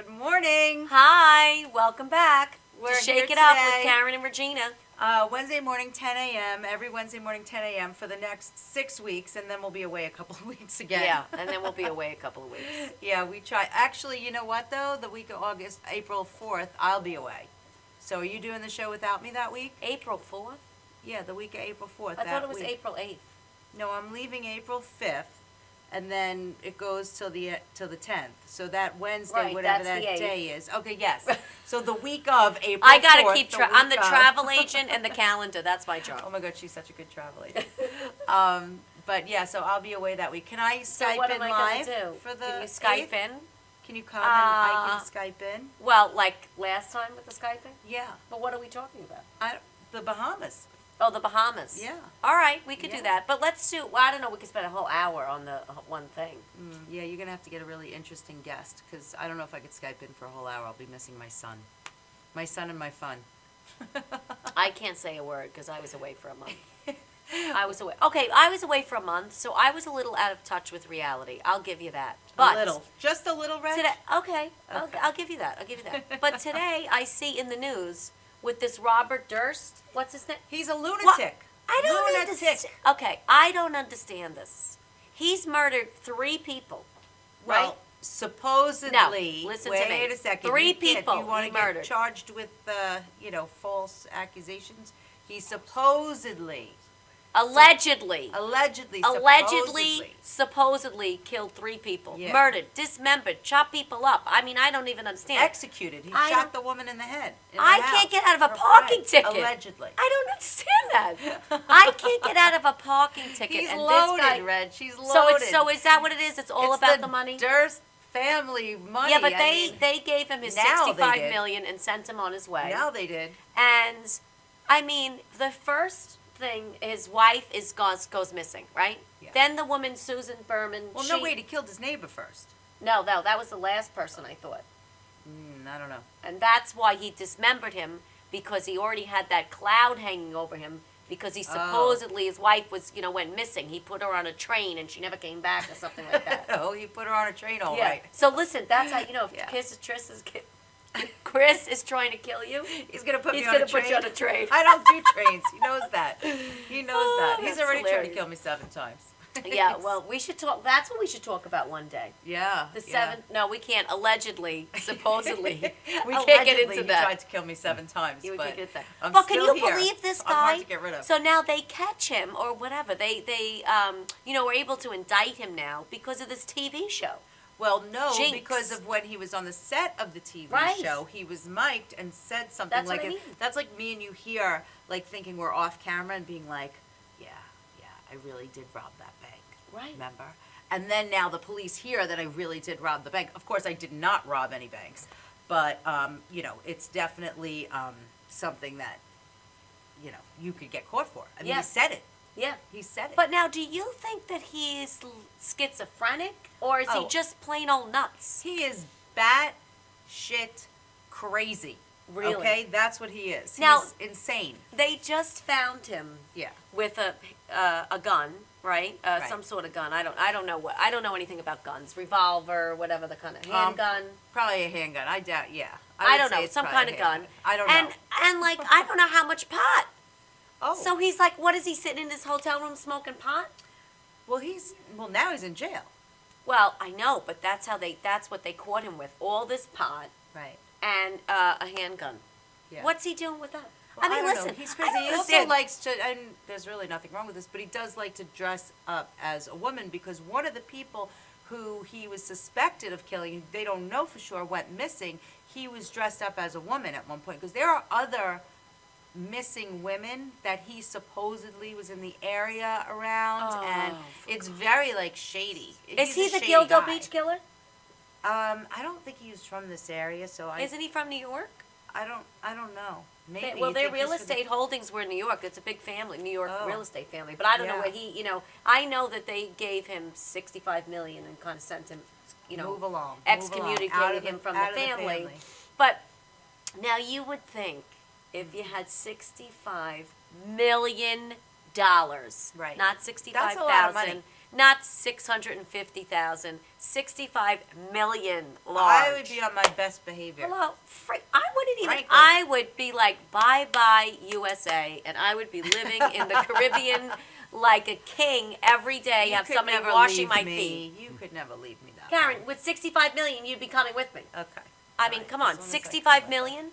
Good morning. Hi, welcome back. We're to Shake here It Up today. with Karen and Regina. Wednesday morning, 10 a.m. Every Wednesday morning, 10 a.m. for the next 6 weeks, and then we'll be away a couple of weeks again. Yeah, and then we'll be away a couple of weeks. Yeah, we try. Actually, you know what, though? The week of April 4th, I'll be away. So are you doing the show without me that week? April 4th? Yeah, the week of April 4th. I thought it was week. April 8th. No, I'm leaving April 5th, and then it goes till the 10th. So that Wednesday, Right, whatever that's that the 8th. day is. Okay, yes. So the week of April 4th. I gotta keep track. I'm the week of- travel agent and the calendar. That's my job. Oh my God, she's such a good travel agent. But yeah, so I'll be away that week. Can I So Skype what in am I live gonna do? for the Can you Skype 8th? in? Can you come and I can Skype in? Well, like last time with the Skyping? Yeah, But what are we talking about? the Bahamas. Oh, the Bahamas. Yeah. All right, we could Yeah. do that. But let's do, well, I don't know, we could spend a whole hour on the one thing. Yeah, you're gonna have to get a really interesting guest because I don't know if I could Skype in for a whole hour. I'll be missing my son and my fun. I can't say a word because I was away for a month. I was away. Okay, I was away for a month, so I was a little out of touch with reality. I'll give you that. But a little, just a little, Reg? today, okay, I'll give you that. I'll give you that. But today I see in the news with this Robert Durst. What's his name? He's a lunatic. What? I don't Lunatic. understand. Okay, I don't understand this. He's murdered 3 people, right? Well, supposedly. No, listen to wait me. a second. 3 You can't- people You want he to get murdered. charged with, false accusations? He supposedly Allegedly. supposedly. supposedly killed 3 people. Yeah. Murdered, dismembered, chopped people up. I mean, I don't even understand. Executed. He I shot don't- the woman in the head. in I the can't house. get out of a Her parking friend. ticket. Allegedly. I don't understand that. I can't get out of a parking ticket. He's and loaded, this guy, Reg. She's loaded. So is that what it is? It's all It's about the money? Durst family money. Yeah, but I they mean, gave him his now they 65 did. million and sent him on his way. now they did. And I mean, the first thing, his wife goes missing, right? Yeah. Then the woman Susan Berman. Well, no, wait. He killed his neighbor first. No, that was the last person I thought, I don't know. and that's why he dismembered him, because he already had that cloud hanging over him. Because he supposedly his wife went missing. He put her on a train and she never came back or something like that. Oh, he put her on a train, all Yeah. right. So listen, that's how if Yeah. Chris is trying to kill you. He's gonna put He's me on a gonna train. put you on a train. I don't do trains. He knows that. He knows Oh, that. He's that's already tried to hilarious. kill me 7 times. Yeah, well, we should talk. That's what we should talk about one day. Yeah. The yeah. 7. No, we can't. Allegedly, supposedly, we can't Allegedly, get into he that. tried to kill me 7 times. Yeah, we but can't get that. I'm But can still you here. believe this I'm guy? hard to get rid of. So now they catch him or whatever. They were able to indict him now because of this TV show. Well, no, Jinx. because of when he was on the set of the TV Right. show, he was mic'd and said something That's like what I mean. That's like me and you here, like thinking we're off camera and being like, yeah, I really did rob that bank. Right. Remember? And then now the police hear that I really did rob the bank. Of course, I did not rob any banks, but it's definitely something that you could get caught for. I mean, Yeah. he said it. Yeah. He said it. But now, do you think that he is schizophrenic or is he Oh. just plain old nuts? He is bat shit crazy. Really? Okay, that's what he is. Now- He's insane. They just found him Yeah. with a gun, right? Right. Some sort of gun. I don't know anything about guns. Revolver, whatever the kind of handgun. Probably a handgun. I doubt. Yeah. I would don't say know, it's some probably kind of a gun. handgun. I don't and know. and like I don't know how much pot. Oh. So he's like, what is he sitting in his hotel room smoking pot? well, now he's in jail. Well, I know, but that's what they caught him with. All this pot Right. and a handgun. Yeah. What's he doing with that? Well, I mean, don't know. listen, He's I crazy. don't He also understand. likes to, and there's really nothing wrong with this, but he does like to dress up as a woman because one of the people who he was suspected of killing, they don't know for sure, went missing. He was dressed up as a woman at one point because there are other missing women that he supposedly was in the area around, and for it's very like shady. Is He's he a the shady Gildo guy. Beach killer? I don't think he was from this area, so Isn't he from New York? I don't know. Maybe. Well, You their think real he's from the- estate holdings were in New York. It's a big family, New York Oh. real estate family. But I don't know Yeah. where he, I know that they gave him $65 million and kind of sent him, Move along. excommunicated Out of him from out the of family. But now you would think if you had $65 million, Right. not That's a lot of 65,000, money. Not 650,000, 65 million large. I would be on my best behavior. Hello, I wouldn't even. Frankly. I would be like, bye bye USA, and I would be living in the Caribbean like a king every day. You have could somebody never washing leave my me. feet. You could never leave me that Karen, way. with 65 million, you'd be coming with me. Okay. I mean, Right, come as on, long as I 65 can million?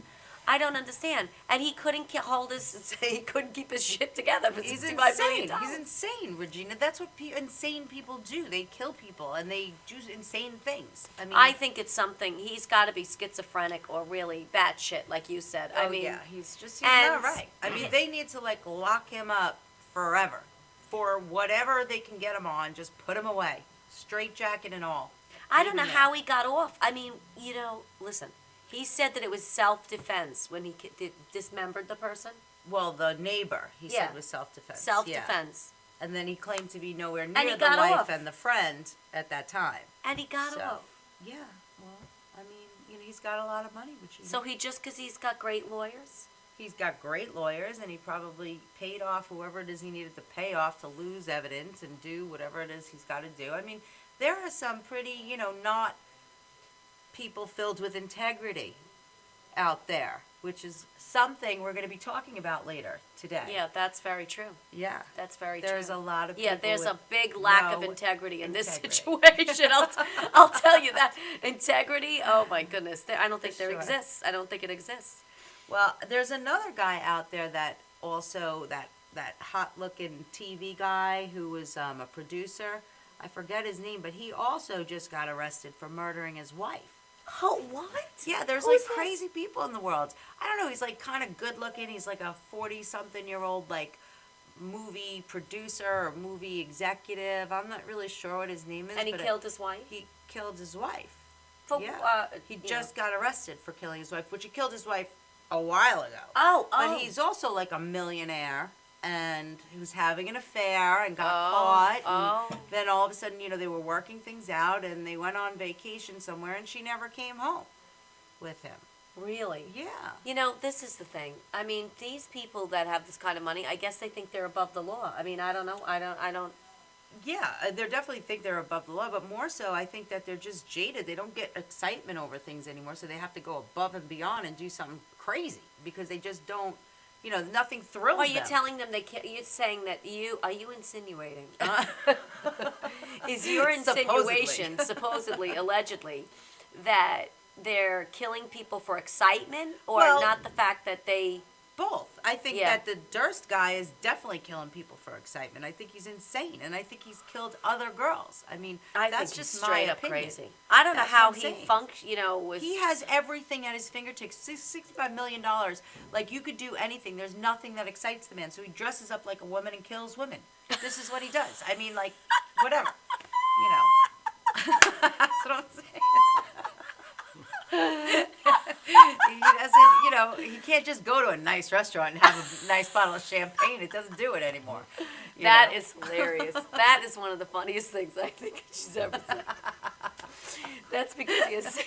I don't understand. And he couldn't hold his, he couldn't keep his shit together for He's 65 million insane. dollars. He's insane, Regina. That's what insane people do. They kill people and they do insane things. I mean, I think it's something, he's got to be schizophrenic or really batshit, like you said. I mean, yeah, he's and- not right. I mean, they need to like lock him up forever for whatever they can get him on. Just put him away, straight jacket and all. I don't know Even how now. he got off. I mean, listen, he said that it was self-defense when he dismembered the person. Well, the neighbor, he Yeah. said, was self-defense. Self-defense. Yeah. And then he claimed to be nowhere he near the got wife off. and the friend at that time. And he got So, off. Yeah. Well, I mean, he's got a lot of money, which So he just because he's got great lawyers? he's got great lawyers, and he probably paid off whoever it is he needed to pay off to lose evidence and do whatever it is he's got to do. I mean, there are some pretty, not people filled with integrity out there, which is something we're going to be talking about later today. Yeah, that's very true. Yeah. That's very true. There's a lot of people Yeah, there's with a big lack of no integrity in this integrity. situation. I'll tell you that. Integrity, oh my goodness. I don't think For there sure. exists. I don't think it exists. Well, there's another guy out there that also, that hot-looking TV guy who was a producer. I forget his name, but he also just got arrested for murdering his wife. Oh, what? Yeah, there's Who's like this? crazy people in the world. I don't know, he's like kind of good looking. He's like a 40-something-year-old like movie producer or movie executive. I'm not really sure what his name is. And he but killed his wife? He killed his wife. For, Yeah. He you know. just got arrested for killing his wife, which he killed his wife a while ago. Oh, But he's also like a millionaire, and he was having an affair and got Oh, caught. oh. And then all of a sudden, they were working things out, and they went on vacation somewhere, and she never came home with him. Really? Yeah. This is the thing. I mean, these people that have this kind of money, I guess they think they're above the law. I mean, I don't know. I don't. Yeah, they definitely think they're above the law, but more so, I think that they're just jaded. They don't get excitement over things anymore, so they have to go above and beyond and do something crazy because they just don't. Nothing thrills Are them. you telling them they can't? You're saying that are you insinuating? Is your insinuation, supposedly, allegedly, that they're killing people for excitement or Well, not the fact that they. Both. I think Yeah. that the Durst guy is definitely killing people for excitement. I think he's insane, and I think he's killed other girls. I mean, I that's think he's just straight my up opinion. crazy. I don't know That's how what I'm he saying. functions. Was He has everything at his fingertips. $65 million. Like, you could do anything. There's nothing that excites the man. So he dresses up like a woman and kills women. This is what he does. I mean, like, whatever. That's what I'm saying. He doesn't, he can't just go to a nice restaurant and have a nice bottle of champagne. It doesn't do it anymore. That is hilarious. That is one of the funniest things I think she's ever said. That's because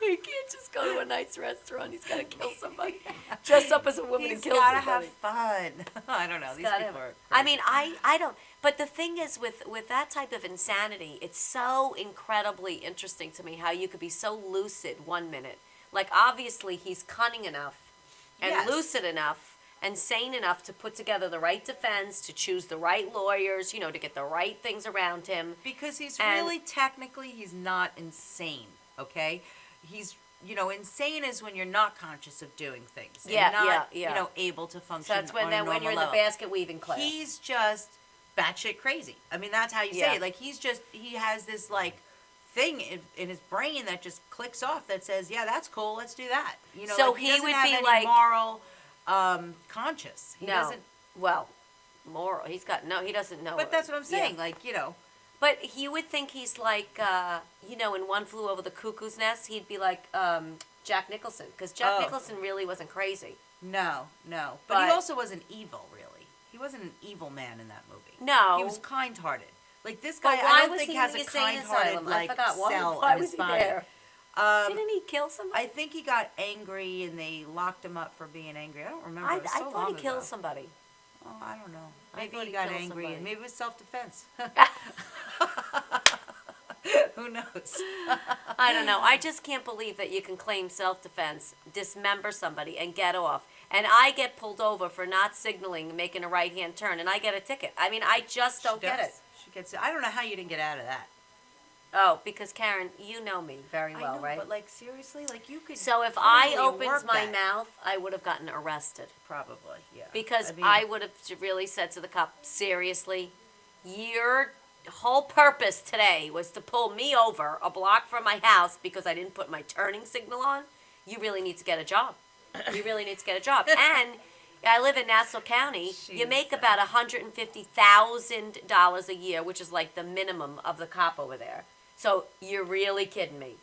he can't just go to a nice restaurant. He's got to kill somebody. Dress up as a woman He's and kill gotta somebody. have fun. I don't know. These Gotta people have- are. I mean, I don't. But the thing is, with that type of insanity, it's so incredibly interesting to me how you could be so lucid one minute. Like, obviously, he's cunning enough and Yes. lucid enough and sane enough to put together the right defense, to choose the right lawyers, to get the right things around him. Because he's And- really technically he's not insane. Okay, he's insane is when you're not conscious of doing things. And Yeah, not, yeah. Able to function. So that's when on a then when normal you're in level. the basket weaving class. He's just batshit crazy. I mean, that's how you Yeah. say it. Like, he has this like thing in his brain that just clicks off that says, yeah, that's cool, let's do that. So like, he he doesn't would have be any like- moral conscious. He no. doesn't. Well, moral. He doesn't know. But that's what I'm saying. Yeah. Like, But you would think he's like, in One Flew Over the Cuckoo's Nest, he'd be like Jack Nicholson. Because Jack Oh. Nicholson really wasn't crazy. No. But But- he also wasn't evil, really. He wasn't an evil man in that movie. No. He was kind-hearted. Like, this But guy, why I don't was think he has in a the insane kind-hearted, asylum? I like, forgot. cell Why in was his he body. there? Didn't he kill somebody? I think he got angry and they locked him up for being angry. I don't remember. It was so I thought long he killed ago. somebody. Oh, I don't know. I Maybe thought he he got killed angry, and somebody. maybe it was self-defense. Who knows? I don't know. I just can't believe that you can claim self-defense, dismember somebody, and get off. And I get pulled over for not signaling, making a right-hand turn, and I get a ticket. I mean, I just don't get it. She gets it. I don't know how you didn't get out of that. Oh, because Karen, you know me very I well, know, right? but like seriously, like you could. So if I totally opened work my that. mouth, I would have gotten arrested. Probably, yeah. Because mean, I would have really said to the cop, seriously, your whole purpose today was to pull me over a block from my house because I didn't put my turning signal on. You really need to get a job. You really need to get a job. And I live in Nassau County. You make about $150,000 a year, which is like the minimum of the cop over there. So you're really kidding me.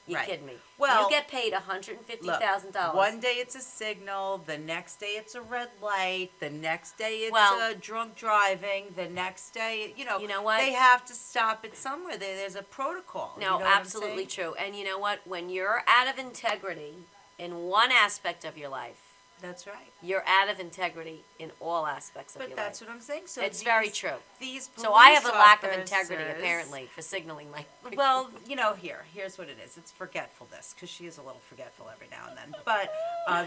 You Right. kidding me? Well, you get paid $150,000. One day it's a signal, the next day it's a red light, the next day it's Well- drunk driving, the next day, You know what? They have to stop it somewhere. There's a protocol. No, you know what I'm absolutely saying? true. And you know what? When you're out of integrity in one aspect of your life, That's right. you're out of integrity in all aspects of But your that's life. what I'm saying. So It's very these- true. These So I have a police lack of integrity, officers- apparently, for signaling my. Well, here's what it is. It's forgetfulness, because she is a little forgetful every now and then. But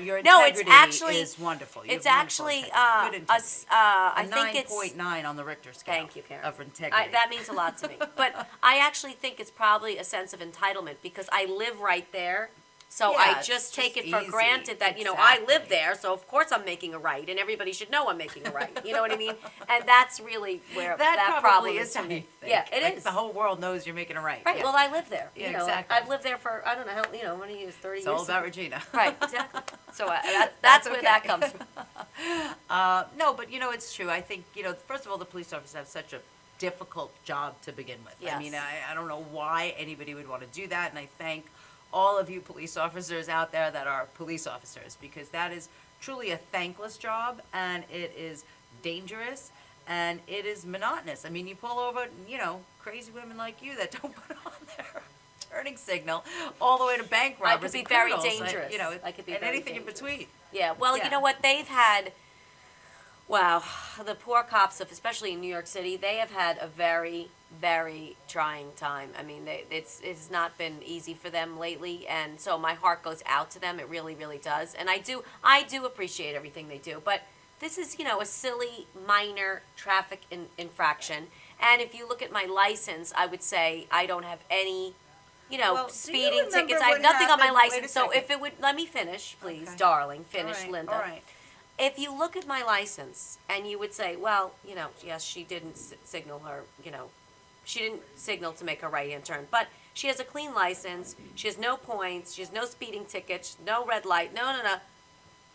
your No, it's integrity actually- is wonderful. You It's have wonderful actually integrity. Good integrity. I think it's 9.9 on the Richter scale. Thank you, Karen. Of integrity. that means a lot to me. But I actually think it's probably a sense of entitlement because I live right there. So Yeah, I it's just take just it for easy. granted that, I live Exactly. there, so of course I'm making a right, and everybody should know I'm making a right. You know what I mean? And that's really where that problem probably is is for how me. you think. Yeah, it Like, is. The whole world knows you're making it right. Right, Yeah. well, I live there. Yeah, You know, exactly. I've lived there for, I don't know how, how many years, 30 It's years? all about Regina. Right, exactly. So that's where that okay. comes from. No, but it's true. I think, first of all, the police officers have such a difficult job to begin with. I mean, Yes. I don't know why anybody would want to do that, and I thank all of you police officers out there that are police officers, because that is truly a thankless job, and it is dangerous, and it is monotonous. I mean, you pull over, crazy women like you that don't put on their turning signal all the way to bank I robbers could be and very criminals, dangerous. I could be and very anything dangerous. in between. Yeah, well, Yeah. you know what? They've had, wow, the poor cops, especially in New York City, they have had a very, very trying time. I mean, it's not been easy for them lately, and so my heart goes out to them. It really, really does. And I do appreciate everything they do. But this is, a silly, minor traffic infraction. And if you look at my license, I would say I don't have any Well, do you speeding remember tickets. I have what nothing on my happened? Wait a license. So second. if it would, let me finish, please, Okay. darling. Finish, All right, Linda. All right. If you look at my license and you would say, well, yes, she didn't signal her, she didn't signal to make a right-hand turn, but she has a clean license, she has no points, she has no speeding tickets, no red light, no.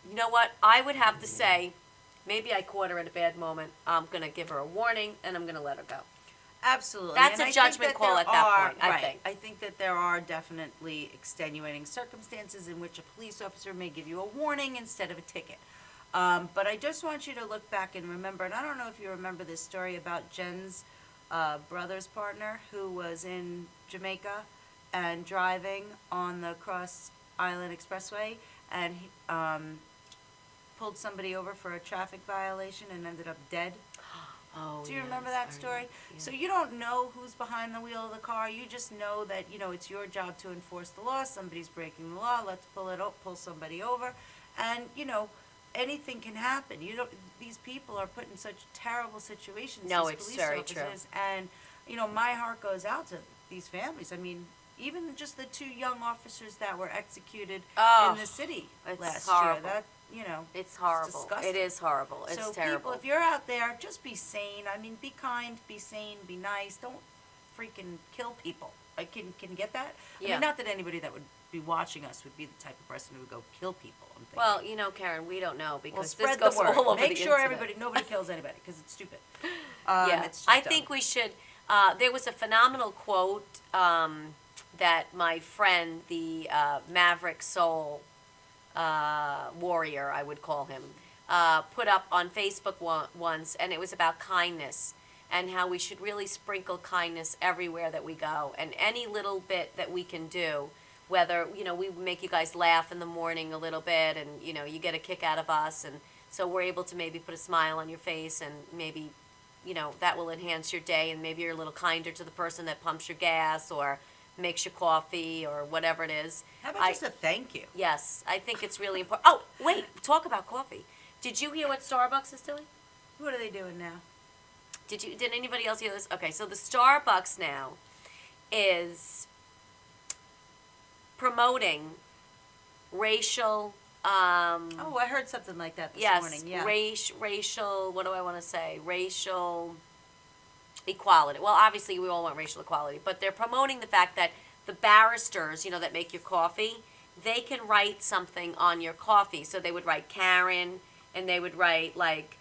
You know what? I would have to say, maybe I caught her at a bad moment. I'm going to give her a warning, and I'm going to let her go. Absolutely. That's And a I think judgment that call there at that are- point, I right. think. I think that there are definitely extenuating circumstances in which a police officer may give you a warning instead of a ticket. But I just want you to look back and remember, and I don't know if you remember this story about Jen's brother's partner who was in Jamaica and driving on the Cross Island Expressway, and he pulled somebody over for a traffic violation and ended up dead. Oh, Do you remember yes, that I story? yeah. So you don't know who's behind the wheel of the car. You just know that, it's your job to enforce the law. Somebody's breaking the law. Let's pull somebody over. And, anything can happen. These people are put in such terrible situations. No, these it's police very true. officers. And, my heart goes out to these families. I mean, even just the 2 young officers that were executed Oh, in the city it's last horrible. year. That, It's horrible. disgusting. It is horrible. It's so terrible. people, if you're out there, just be sane. I mean, be kind, be sane, be nice. Don't freaking kill people. Can you get that? I Yeah. mean, not that anybody that would be watching us would be the type of person who would go kill people. I'm thinking. Well, Karen, we don't know Well, because spread this goes the word. all over Make the sure internet. nobody kills anybody, because it's stupid. Yeah, it's just I dumb. think we should. There was a phenomenal quote that my friend, the Maverick Soul warrior, I would call him, put up on Facebook once, and it was about kindness and how we should really sprinkle kindness everywhere that we go, and any little bit that we can do, whether we make you guys laugh in the morning a little bit, and you get a kick out of us, and So we're able to maybe put a smile on your face, and maybe, that will enhance your day, and maybe you're a little kinder to the person that pumps your gas or makes your coffee or whatever it is. How about just a thank you? Yes, I think it's really important. Oh, wait, talk about coffee. Did you hear what Starbucks is doing? What are they doing now? Did anybody else hear this? Okay, so the Starbucks now is promoting racial, Oh, I heard something like that this morning. Yeah. racial, what do I want to say? Racial equality. Well, obviously we all want racial equality, but they're promoting the fact that the barristers, that make your coffee, they can write something on your coffee. So they would write Karen, and they would write like,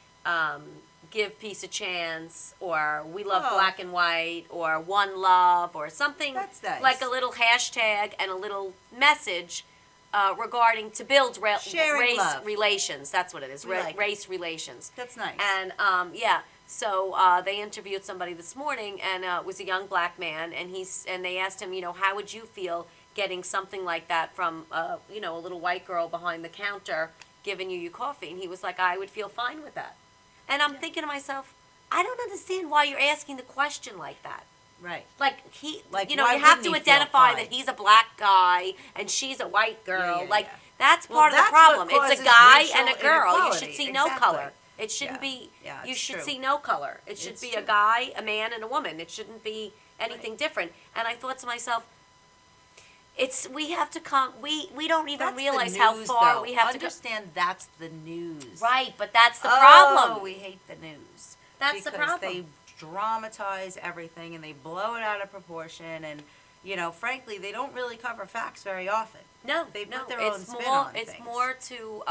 give peace a chance, or we love black and white, or one love, or something. That's nice. Like a little hashtag and a little message regarding to build Sharing race love. relations. That's what it is. We like it. Race relations. That's nice. And so they interviewed somebody this morning, and it was a young black man, and they asked him, how would you feel getting something like that from a little white girl behind the counter giving you your coffee? And he was like, I would feel fine with that. And I'm thinking to myself, I don't understand why you're asking the question like that. Right. Like Like, you why have wouldn't to he feel identify fine? that he's a black guy and she's a white girl. Yeah. That's Well, part of the that's what problem. It's causes a guy racial and a girl. You inequality. should see no Exactly. color. It shouldn't Yeah. be. Yeah, You it's should true. see no color. It should It's be true. a guy, a man, and a woman. It shouldn't be anything different. And I thought to myself, we have to come. We don't even That's the realize how news, far though. we have to go. Understand that's the news. Right, but that's the Oh, problem. we hate the news. That's the because problem. they dramatize everything and they blow it out of proportion, and frankly, they don't really cover facts very often. No, They put no, their it's own spin more. on It's things. more to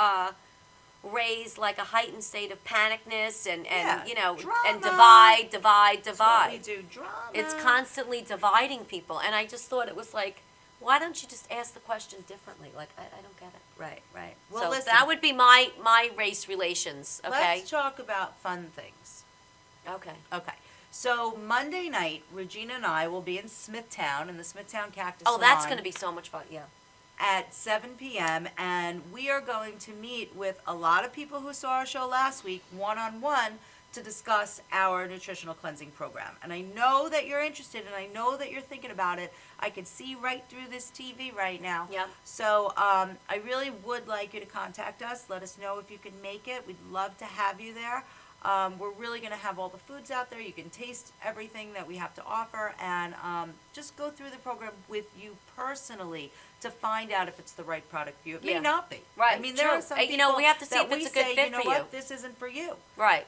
raise like a heightened state of panicness and Drama. divide. That's what we do, drama. It's constantly dividing people, and I just thought it was like, why don't you just ask the question differently? Like I don't get it. Right, right. Well, So listen, that would be my race relations. Okay. let's talk about fun things. Okay. Okay. So Monday night, Regina and I will be in Smithtown, in the Smithtown Cactus Oh, that's Salon going to be so much fun. Yeah. at 7 p.m. And we are going to meet with a lot of people who saw our show last week, one-on-one, to discuss our nutritional cleansing program. And I know that you're interested, and I know that you're thinking about it. I can see right through this TV right now. Yep. So I really would like you to contact us. Let us know if you can make it. We'd love to have you there. We're really going to have all the foods out there. You can taste everything that we have to offer, and just go through the program with you personally to find out if it's the right product for you. It may Yeah. not be. Right, I mean, there true. are some And, people we have to see that if it's we a good say, fit you know for what, you. this isn't for you. Right.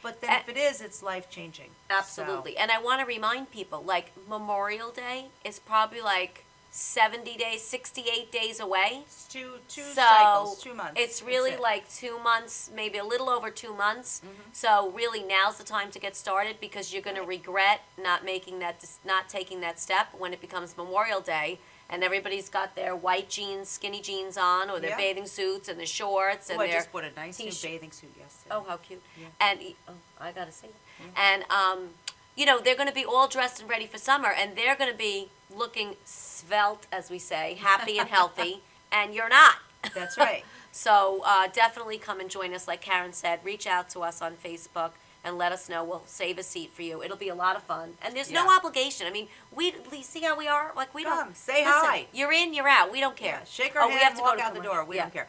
But then if it is, it's life-changing. Absolutely. And I want to remind people, like, Memorial Day is probably like 70 days, 68 days away. It's two So cycles, 2 months. it's That's really it. like 2 months, maybe a little over 2 months. Mm-hmm. So really now's the time to get started, because you're going to regret not taking that step when it becomes Memorial Day and everybody's got their white jeans, skinny jeans on, or their Yeah. bathing suits and their shorts and Oh, I their just bought a nice new t-shirt. bathing suit yesterday. Oh, how cute. Yeah. And I got to say that. And they're going to be all dressed and ready for summer, and they're going to be looking svelte, as we say, happy and healthy, and you're not. That's right. So definitely come and join us. Like Karen said, reach out to us on Facebook and let us know. We'll save a seat for you. It'll be a lot of fun. And there's no Yeah. obligation. I mean, we see how we are? Like, we Come, don't. say listen, hi. You're in, you're out. We don't care. Yeah, shake our we hand, have to walk go to out the commercial. door. We Yeah. don't care.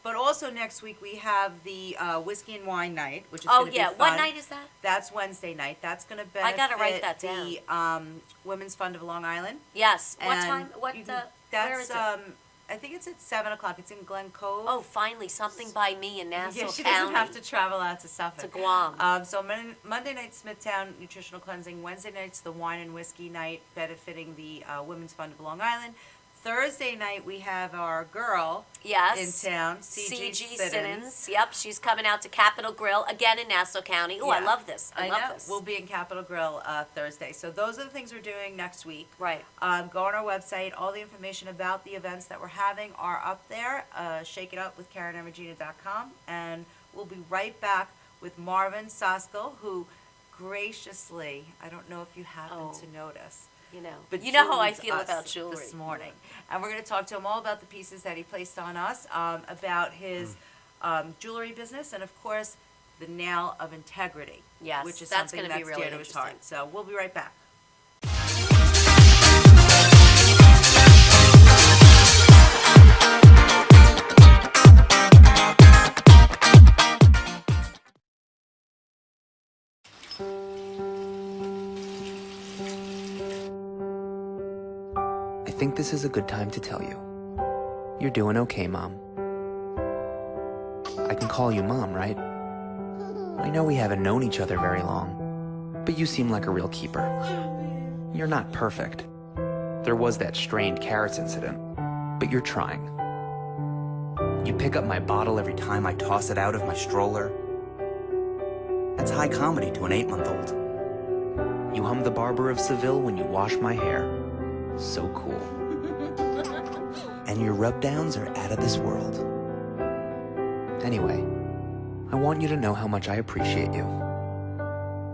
But also next week we have the whiskey and wine night, which is Oh, going to be yeah. fun. What night is that? That's Wednesday night. That's going to I benefit gotta write that the Women's Fund of Long Island. Yes. What And time? What? you can- Where is That's it? I think it's at 7:00. It's in Glen Cove. Oh, finally, something by me in Nassau yeah, she County. doesn't have to travel out to Suffolk. To Guam. So Monday night Smithtown Nutritional Cleansing. Wednesday night's the wine and whiskey night, benefiting the Women's Fund of Long Island. Thursday night we have our girl Yes. in town, CG Siddons. Siddons. Yep, she's coming out to Capitol Grill again in Nassau County. Oh, I Yeah. love this. I love know. this. We'll be in Capitol Grill Thursday. So those are the things we're doing next week. Right. Go on our website. All the information about the events that we're having are up there. Shake it up with KarenandRegina.com. And we'll be right back with Marvin Soskell, who graciously, I don't know if you happen Oh. to notice, But you know how I bejeweled feel us about jewelry. this morning. And we're going to talk to him all about the pieces that he placed on us, about his jewelry business, and of course, the nail of integrity. Yes, which is that's something gonna be that's really dear to his heart. interesting. So we'll be right back. I think this is a good time to tell you. You're doing okay, Mom. I can call you Mom, right? I know we haven't known each other very long, but you seem like a real keeper. You're not perfect. There was that strained carrots incident, but you're trying. You pick up my bottle every time I toss it out of my stroller. That's high comedy to an 8-month-old. You hum the Barber of Seville when you wash my hair. So cool. And your rub-downs are out of this world. Anyway, I want you to know how much I appreciate you.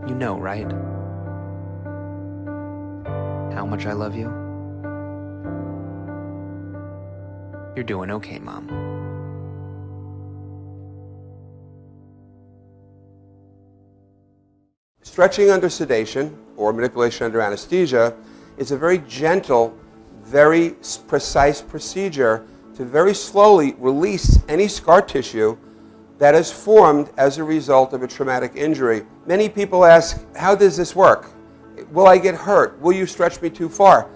You know, right? How much I love you? You're doing okay, Mom. Stretching under sedation or manipulation under anesthesia is a very gentle, very precise procedure to very slowly release any scar tissue that is formed as a result of a traumatic injury. Many people ask, how does this work? Will I get hurt? Will you stretch me too far?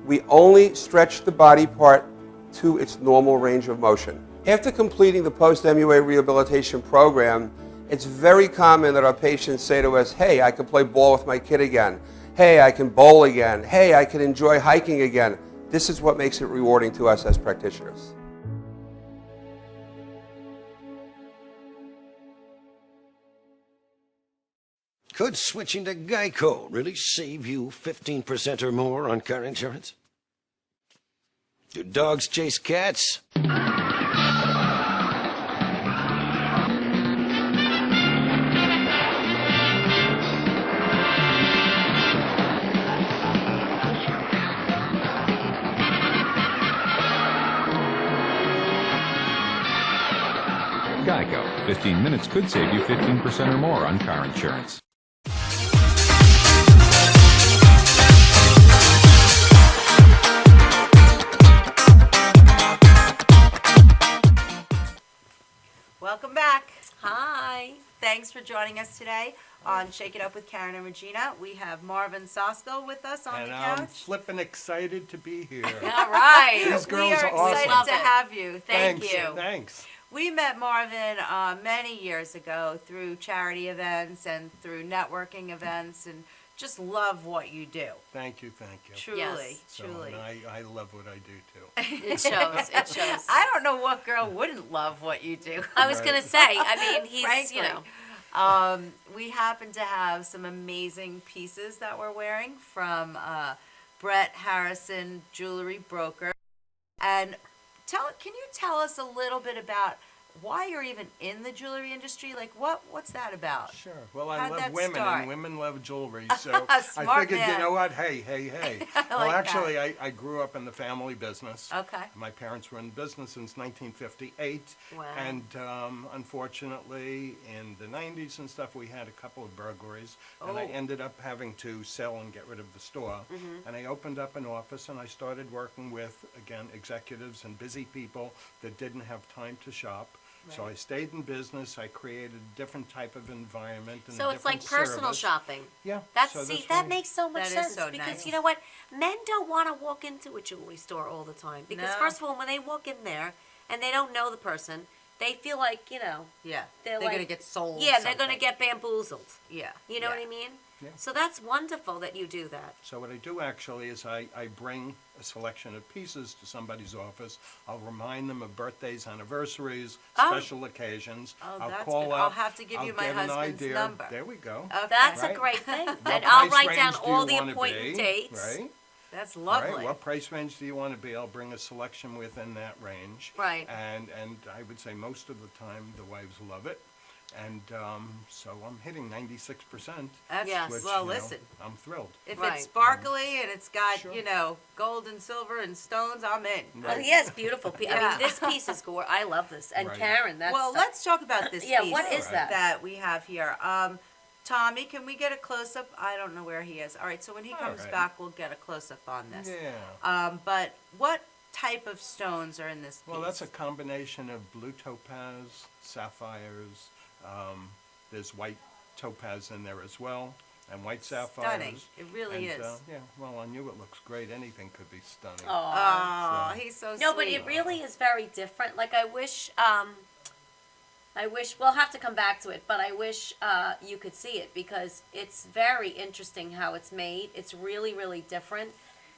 We only stretch the body part to its normal range of motion. After completing the post-MUA rehabilitation program, it's very common that our patients say to us, hey, I can play ball with my kid again. Hey, I can bowl again. Hey, I can enjoy hiking again. This is what makes it rewarding to us as practitioners. Could switching to Geico really save you 15% or more on car insurance? Do dogs chase cats? Geico. 15 minutes could save you 15% or more on car insurance. Welcome back. Hi. Thanks for joining us today on Shake It Up with Karen and Regina. We have Marvin Sosko with us on And the I'm couch. flippin' excited to be here. All right. These We girls are are awesome. excited Love to it. have you. Thank Thanks, you. Thanks. We met Marvin many years ago through charity events and through networking events, and just love what you do. Thank you, thank you. Truly, Yes. So, truly. and I love what I do too. It shows. It shows. I don't know what girl wouldn't love what you do. I was going to say, I mean, he's, Frankly. you know. We happen to have some amazing pieces that we're wearing from Brett Harrison Jewelry Broker. And can you tell us a little bit about why you're even in the jewelry industry? Like, what's that about? Sure. Well, I How'd love that women, start? and women love jewelry. So I Smart figured, man. you know what? Hey. I Well, like actually, I grew up in the family business. Okay. My parents were in business since 1958. Wow. And unfortunately, in the 90s and stuff, we had a couple of burglaries. And I Oh. ended up having to sell and get rid of the store. And I opened up an office, and I started working with, again, executives and busy people that didn't have time to shop. So I stayed in business. I created a different type of environment and So a it's like different personal service. shopping. Yeah. That's so see, this that way- makes so much That is sense so because nice. you know what? Men don't want to walk into a jewelry store all the time because No. first of all, when they walk in there and they don't know the person, they feel like, you know, Yeah. They're They're like- gonna get sold. yeah, they're going to something. get bamboozled. Yeah. You know yeah. what I mean? Yeah. So that's wonderful that you do that. So what I do actually is I bring a selection of pieces to somebody's office. I'll remind them of birthdays, anniversaries, Oh. special occasions. Oh, I'll that's call good. up. I'll have to give I'll you my get an husband's idea. number. There we go. Okay. That's Right. a great thing. What And I'll price write down range do all you the wanna appointment be? dates. Right. That's Right. lovely. What price range do you want to be? I'll bring a selection within that range. Right. And I would say most of the time the wives love it. And so I'm hitting 96%. That's, Yes. Which, well, you know, listen, I'm thrilled. if Right. it's sparkly and it's got, Sure. you know, gold and silver and stones, I'm in. Well, he has beautiful I Yeah. mean, this piece is gorgeous. I love this. And Right. Karen, that's Well, let's talk about this Yeah, piece what is that? that we have here. Tommy, can we get a close-up? I don't know where he is. All right, so when he comes right. back, we'll get a close-up on this. Yeah. But what type of stones are in this piece? Well, that's a combination of blue topaz, sapphires. There's white topaz in there as well, and white sapphires. Stunning. It really And, is. yeah, well, on you it looks great. Anything could be stunning. Oh, So- he's so sweet. No, but it really is very different. Like I wish we'll have to come back to it, but I wish you could see it because it's very interesting how it's made. It's really, really different.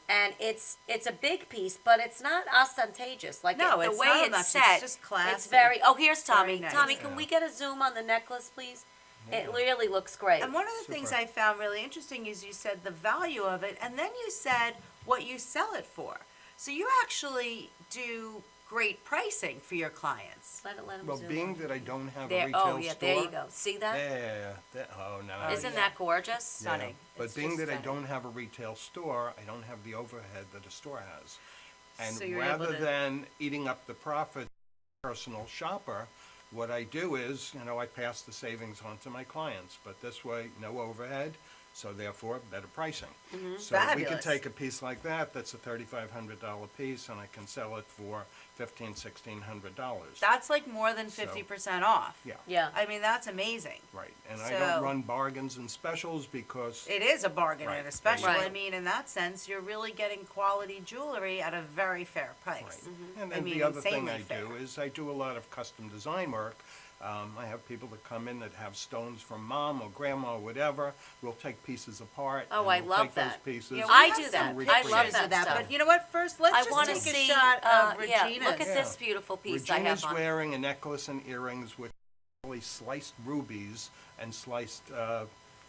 And it's a big piece, but it's not ostentatious. Like No, the it's way not it's obnoxious, set, it's just classy. it's very. Oh, here's Tommy. Very nice. Tommy, can we get a zoom on the necklace, please? It really looks great. And one of the things Super. I found really interesting is you said the value of it, and then you said what you sell it for. So you actually do great pricing for your clients. Let him Well, zoom being in. that I don't have a There. retail Oh, yeah. store. There you go. See that? Yeah. Oh, no. Isn't that gorgeous? Yeah, Stunning. But It's being just that I stunning. don't have a retail store, I don't have the overhead that a store has. And So you're able rather to- than eating up the profit, personal shopper, what I do is, I pass the savings on to my clients. But this way, no overhead, so therefore better pricing. So we Fabulous. can take a piece like that, that's a $3,500 piece, and I can sell it for $1,500-$1,600. That's like more than 50% off. Yeah. Yeah. I mean, that's amazing. Right, and I So- don't run bargains and specials because It is a bargain Right. and a special. Right. I mean, in that sense, you're really getting quality jewelry at a very fair price. Right. Mm-hmm. And I then mean, the other thing insanely I do fair. is I do a lot of custom design work. I have people that come in that have stones from mom or grandma or whatever. We'll take pieces apart. Oh, and I we'll love take that. those pieces. Yeah, we I have do some that. I recreate love pictures that of that. stuff. But you know what? First, let's I just want to take see. a shot of yeah, Regina. look at Yeah. this beautiful piece I Regina's have on. wearing a necklace and earrings with really sliced rubies and sliced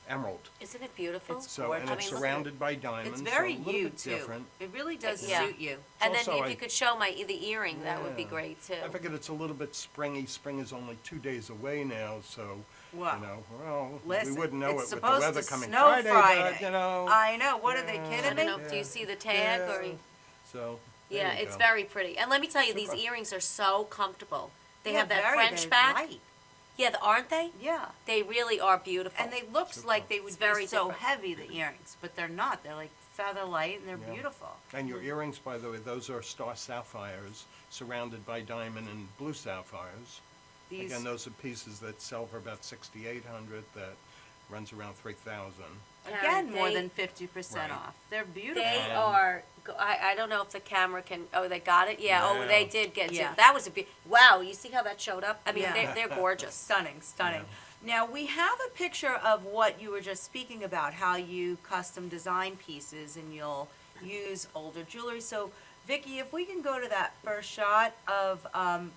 emerald. Isn't it beautiful? It's So, and gorgeous. it's I mean, look at surrounded by diamonds. It's very so a little you bit too. different. It really does Yeah. suit you. And then also if I- you could show the earring, that would be Yeah. great too. I figured it's a little bit springy. Spring is only 2 days away now, so Wow. well, Listen, we wouldn't know it's it with the supposed weather to coming snow Friday, but I know. What are they Yeah. I kidding don't me? know. Do you see the tag or? So Yeah, there you it's go. very pretty. And let me tell you, these Super. earrings are so comfortable. They Yeah, have that very, French they're back. light. Yeah, aren't they? Yeah. They really are beautiful. And they look like they would It's be very so different. heavy, the earrings, but they're not. They're like feather light and they're Yeah. beautiful. And your earrings, by the way, those are star sapphires surrounded by diamond and blue sapphires. These Again, those are pieces that sell for about $6,800. That runs around $3,000. again more they- than 50% Right. off. They're beautiful. They are. I don't know if the camera can. Oh, they got it. Yeah. Oh, Yeah. they did get Yeah. it. That was a wow. You see how that showed up? I mean, Yeah. they're gorgeous. Stunning, stunning. Now we have a picture of what you were just speaking about, how you custom design pieces and you'll use older jewelry. So Vicki, if we can go to that first shot of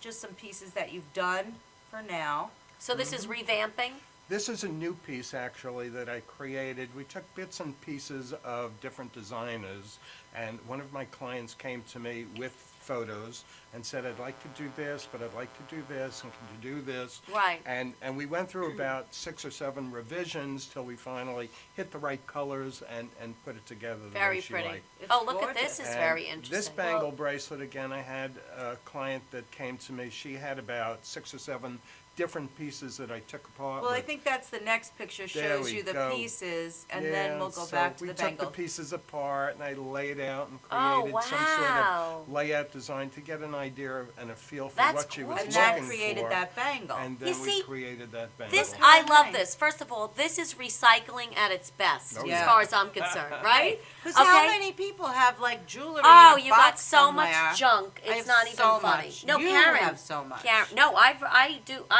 just some pieces that you've done for now. So this is revamping. This is a new piece, actually, that I created. We took bits and pieces of different designers, and one of my clients came to me with photos and said, I'd like to do this, but I'd like to do this, and can you do this? Right. And we went through about 6 or 7 revisions till we finally hit the right colors and put it together the Very way she pretty. liked. It's Oh, look at gorgeous. this. Is And very interesting. This bangle bracelet, again, I had a client that came to me. She had about 6 or 7 different pieces that I took apart. Well, I with- think that's the next picture There shows we you the go. pieces and then we'll go so back to the we took bangle. the pieces apart and I laid out and Oh, created some sort wow. of layout design to get an idea and a feel for That's what she was And gorgeous. that looking created for. that bangle. And You then we see, created that bangle. This Very I love nice. this. First of all, this is recycling at its best, Oh, as yeah. far as I'm concerned, right? Because how many people have like jewelry Oh, in a you got box so somewhere? much junk. I It's have not even so funny. much. No, You Karen have so much. Karen, no, I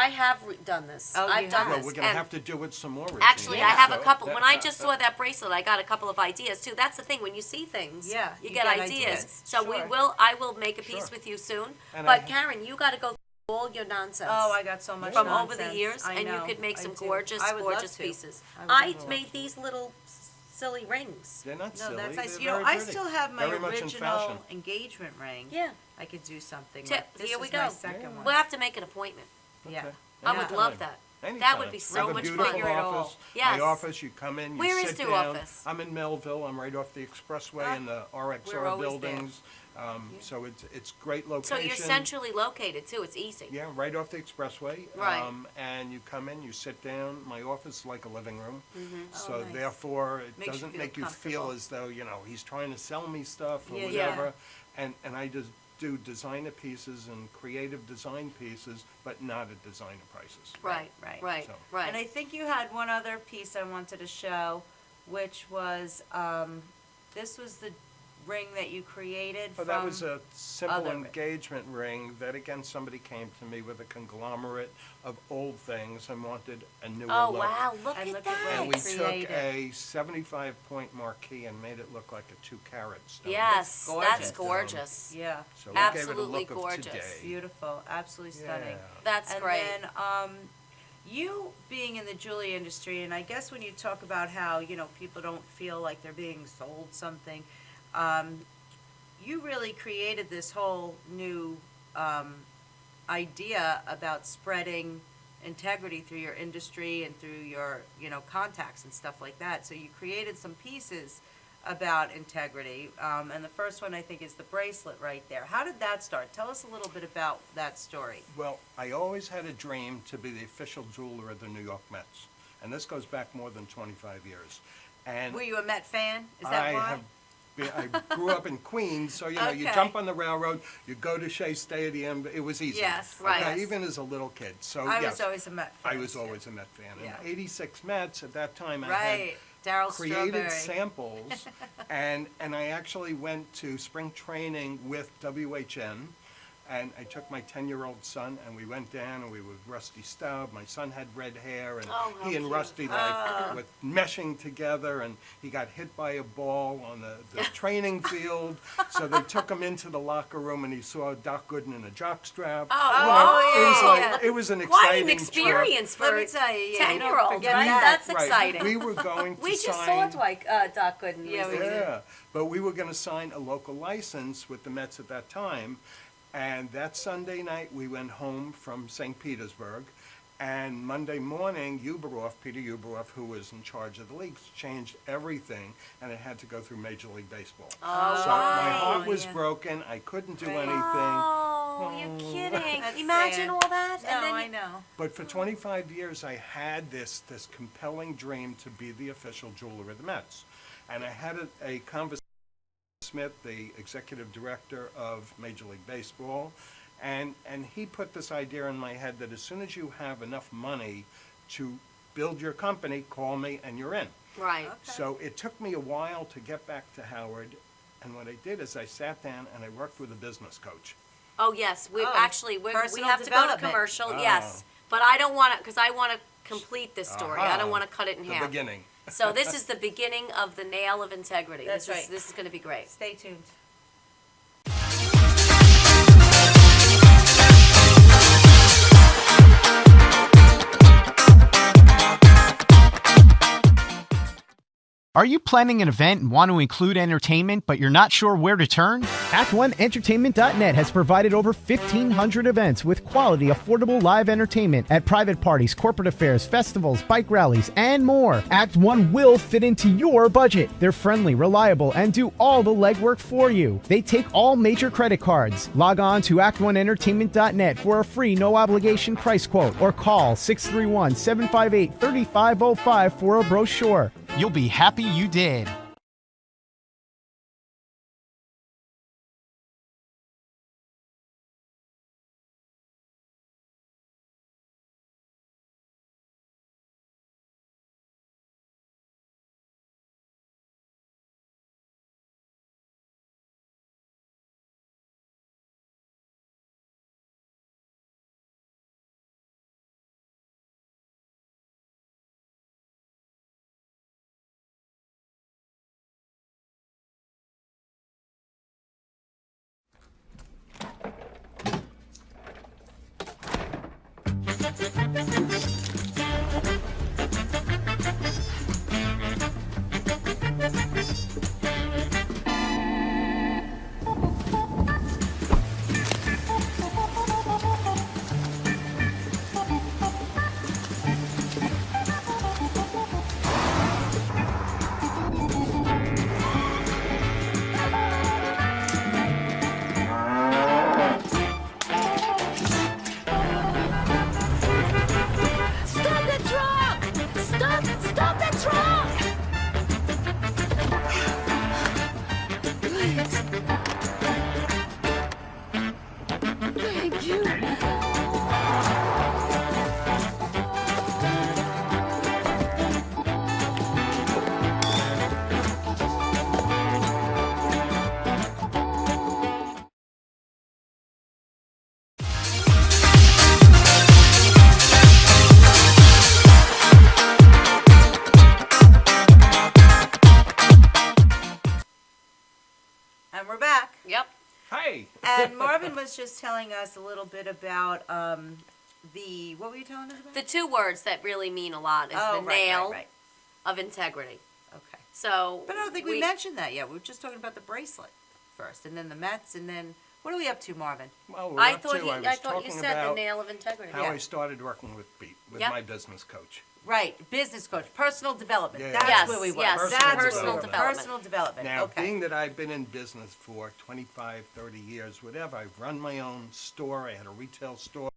have done this. Oh, you I've done have? Well, this. we're going to and have to do it some more, Regina. actually, I have a So- couple. When I just saw that bracelet, I got a couple of ideas too. That's the thing. When you see things, Yeah, you you get get ideas. ideas. So Sure. I will make a piece Sure. with you soon. And But I- Karen, you got to go through all your nonsense. Oh, I got so much from over nonsense. the years, I and you know, could make I some do. gorgeous, I would love gorgeous to. pieces. I would I love to. made these little silly rings. They're not No, silly. that's nice. They're You know, very I pretty. still have my Very much in original fashion. engagement ring. Yeah. I could do something Here with. This we is my go. second We'll one. have to make an appointment. Yeah. Okay. I would Yeah. love that. Anytime. would be I so have a much beautiful fun. Figure it all. office. Yes. My office, you come in, you Where is sit your down. office? I'm in Melville. I'm right off the expressway in the we're RXR always there. buildings. So it's great So location. you're centrally located too. It's easy. Yeah, right off the expressway. Right. And you come in, you sit down. My office is like a living room. So Oh, nice. therefore, it Makes you doesn't feel make you feel comfortable. as though, he's trying to sell me stuff or Yeah, whatever. And I just do designer pieces and creative design pieces, but not at designer prices. Right. Right. Right. So- Right. And I think you had one other piece I wanted to show, which was, this was the ring that you created Oh, from. that was a simple other- engagement ring that, again, somebody came to me with a conglomerate of old things and wanted a newer Oh look. wow! Look And at look at what that. And we took created. a 75-point marquee and made it look like a 2-carat stone. Yes, that's gorgeous. gorgeous. Yeah, So we gave it a Absolutely look of gorgeous. today. beautiful, absolutely stunning. Yeah. That's And great. then, you being in the jewelry industry, and I guess when you talk about how, people don't feel like they're being sold something, you really created this whole new, idea about spreading integrity through your industry and through your, contacts and stuff like that. So you created some pieces about integrity, and the first one I think is the bracelet right there. How did that start? Tell us a little bit about that story. Well, I always had a dream to be the official jeweler of the New York Mets. And this goes back more than 25 years. And Were you a Met fan? Is that why? I grew up in Queens, so you Okay. jump on the railroad, you go to Shea Stadium. It was easy. Yes, right. Okay, even as a little kid. So I yes, was always a Met fan. I was always a Met fan. Yeah. And 86 Mets at that time, I Right, Daryl had created Strawberry. samples, and I actually went to spring training with WHN. And I took my 10-year-old son, and we went down, and we were with Rusty Staub. My son had red hair, and Oh, how he and cute. Rusty were meshing together, and he got hit by a ball on the training field. So they took him into the locker room, and he saw Doc Gooden in a jockstrap. Oh, It was an Quite exciting an experience Let for me tell you, yeah, you don't 10-year-olds, forget right? that. That's trip. Right. exciting. We were going to We just sign. saw Doc Gooden Yeah, we recently. did. Yeah, but we were going to sign a local license with the Mets at that time. And that Sunday night, we went home from St. Petersburg. And Monday morning, Peter Uberoff, who was in charge of the leagues, changed everything, and it had to go through Major League Baseball. Oh, So my right. heart was yeah. broken. I couldn't do Right. anything. Oh, you're kidding. That's Imagine sad. all that. No, and then I know. But for 25 years, I had this compelling dream to be the official jeweler of the Mets. And I had a conversation with Smith, the executive director of Major League Baseball, and he put this idea in my head that as soon as you have enough money to build your company, call me and you're in. Right. So it took me a while to get back to Howard, and what I did is I sat down and I worked with a business coach. Oh, yes. We Oh, actually, we personal have to go to development. commercial. Oh. Yes. But I don't want to, because I want to complete this story. I don't Aha. want to cut it in The half. beginning. So this is the beginning of the nail of integrity. That's this right. This is going to be great. Stay tuned. Are you planning an event and want to include entertainment, but you're not sure where to turn? Act1Entertainment.net has provided over 1,500 events with quality, affordable live entertainment at private parties, corporate affairs, festivals, bike rallies, and more. Act 1 will fit into your budget. They're friendly, reliable, and do all the legwork for you. They take all major credit cards. Log on to Act1Entertainment.net for a free, no-obligation price quote or call 631-758-3505 for a brochure. You'll be happy you did. And we're back. Yep. Hey! And Marvin was just telling us a little bit about what were you telling us about? The two words that really mean a lot is the nail of integrity. Okay. So, But I don't think we mentioned that yet. We were just talking about the bracelet first, and then the Mets, and then what are we up to, Marvin? Well, we're I up thought to, I I was thought you talking said the about nail of integrity. how I started working with Pete, with Yep. my business coach. Right, business coach, personal development. Yeah. That's Yes, where we were. yes, That's personal where we were. development. Personal development. Now, okay. being that I've been in business for 25, 30 years, whatever, I've run my own store, I had a retail store,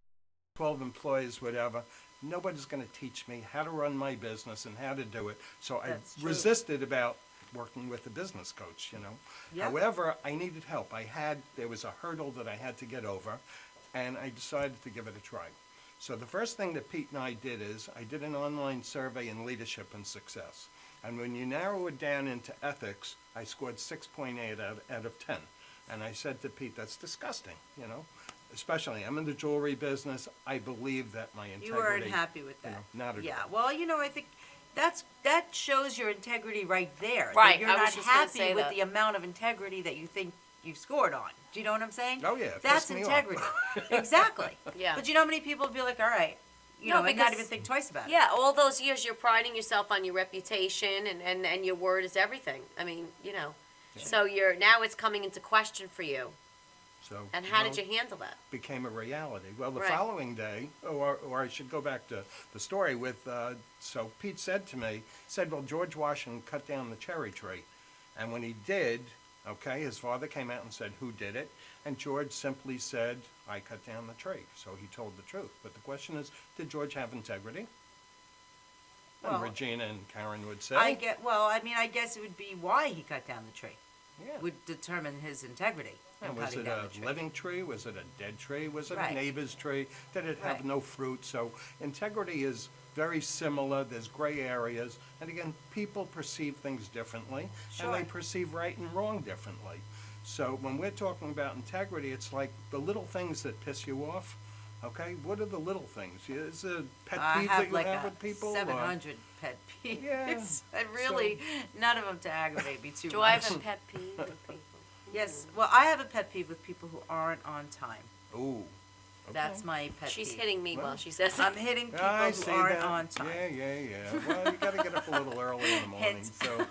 12 employees, whatever, nobody's going to teach me how to run my business and how to do it. So That's I true. resisted about working with a business coach, you know. Yep. However, I needed help. There was a hurdle that I had to get over, and I decided to give it a try. So the first thing that Pete and I did is I did an online survey in leadership and success. And when you narrow it down into ethics, I scored 6.8 out of 10. And I said to Pete, that's disgusting, you know. Especially, I'm in the jewelry business. I believe that my integrity. You weren't happy with that. Not at Yeah. all. Well, I think that shows your integrity right there. that Right, You're I was not just gonna happy say with that. the amount of integrity that you think you've scored on. Do you know what I'm saying? Oh, yeah, it That's pissed me off. integrity. Exactly. Yeah. But you know how many people would be like, all right, No, and not because- even think twice about it. Yeah, all those years you're priding yourself on your reputation and your word is everything. I mean, So now it's coming into question for you. So, And how well, did you handle that? became a reality. Well, the Right. following day, or I should go back to the story with, so Pete said to me, well, George Washington cut down the cherry tree. And when he did, okay, his father came out and said, who did it? And George simply said, I cut down the tree. So he told the truth. But the question is, did George have integrity? Well, And Regina and Karen would say. I guess it would be why he cut down the tree. Yeah. Would determine his integrity. And in was cutting it down a the tree. living tree? Was it a dead tree? Was it Right. a neighbor's tree? Did it have Right. no fruit? So integrity is very similar. There's gray areas. And again, people perceive things differently. And they Sure. perceive right and wrong differently. So when we're talking about integrity, it's like the little things that piss you off. Okay? What are the little things? Is it pet I peeves have that you like have a with people? or- 700 pet peeves. Yeah, And really, none of them to aggravate me too Do much. I have a pet peeve with people? Yes. Well, I have a pet peeve with people who aren't on time. Ooh. That's my pet She's peeve. hitting me while Well, she says I'm it. hitting people I who see aren't that. on time. Yeah. Well, you got to get up a little early in the morning. Hint. So,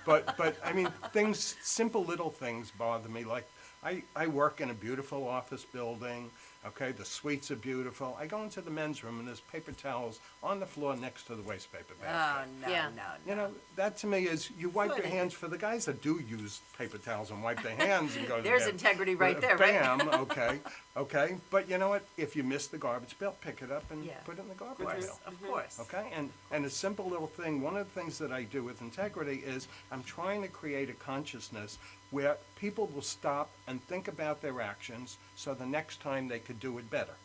but I mean, simple little things bother me. Like I work in a beautiful office building. Okay, the suites are beautiful. I go into the men's room and there's paper towels on the floor next to the waste paper Oh, basket. no, Yeah. no. You know, that to me is you wipe your Footing. hands for the guys that do use paper towels and wipe their hands and go to There's bed. integrity right there, right? Bam, okay. But you know what? If you miss the garbage bill, pick it up and Yeah. put it in the garbage Of course, bill. of course. Okay, and a simple little thing, one of the things that I do with integrity is I'm trying to create a consciousness where people will stop and think about their actions so the next time they could do it better.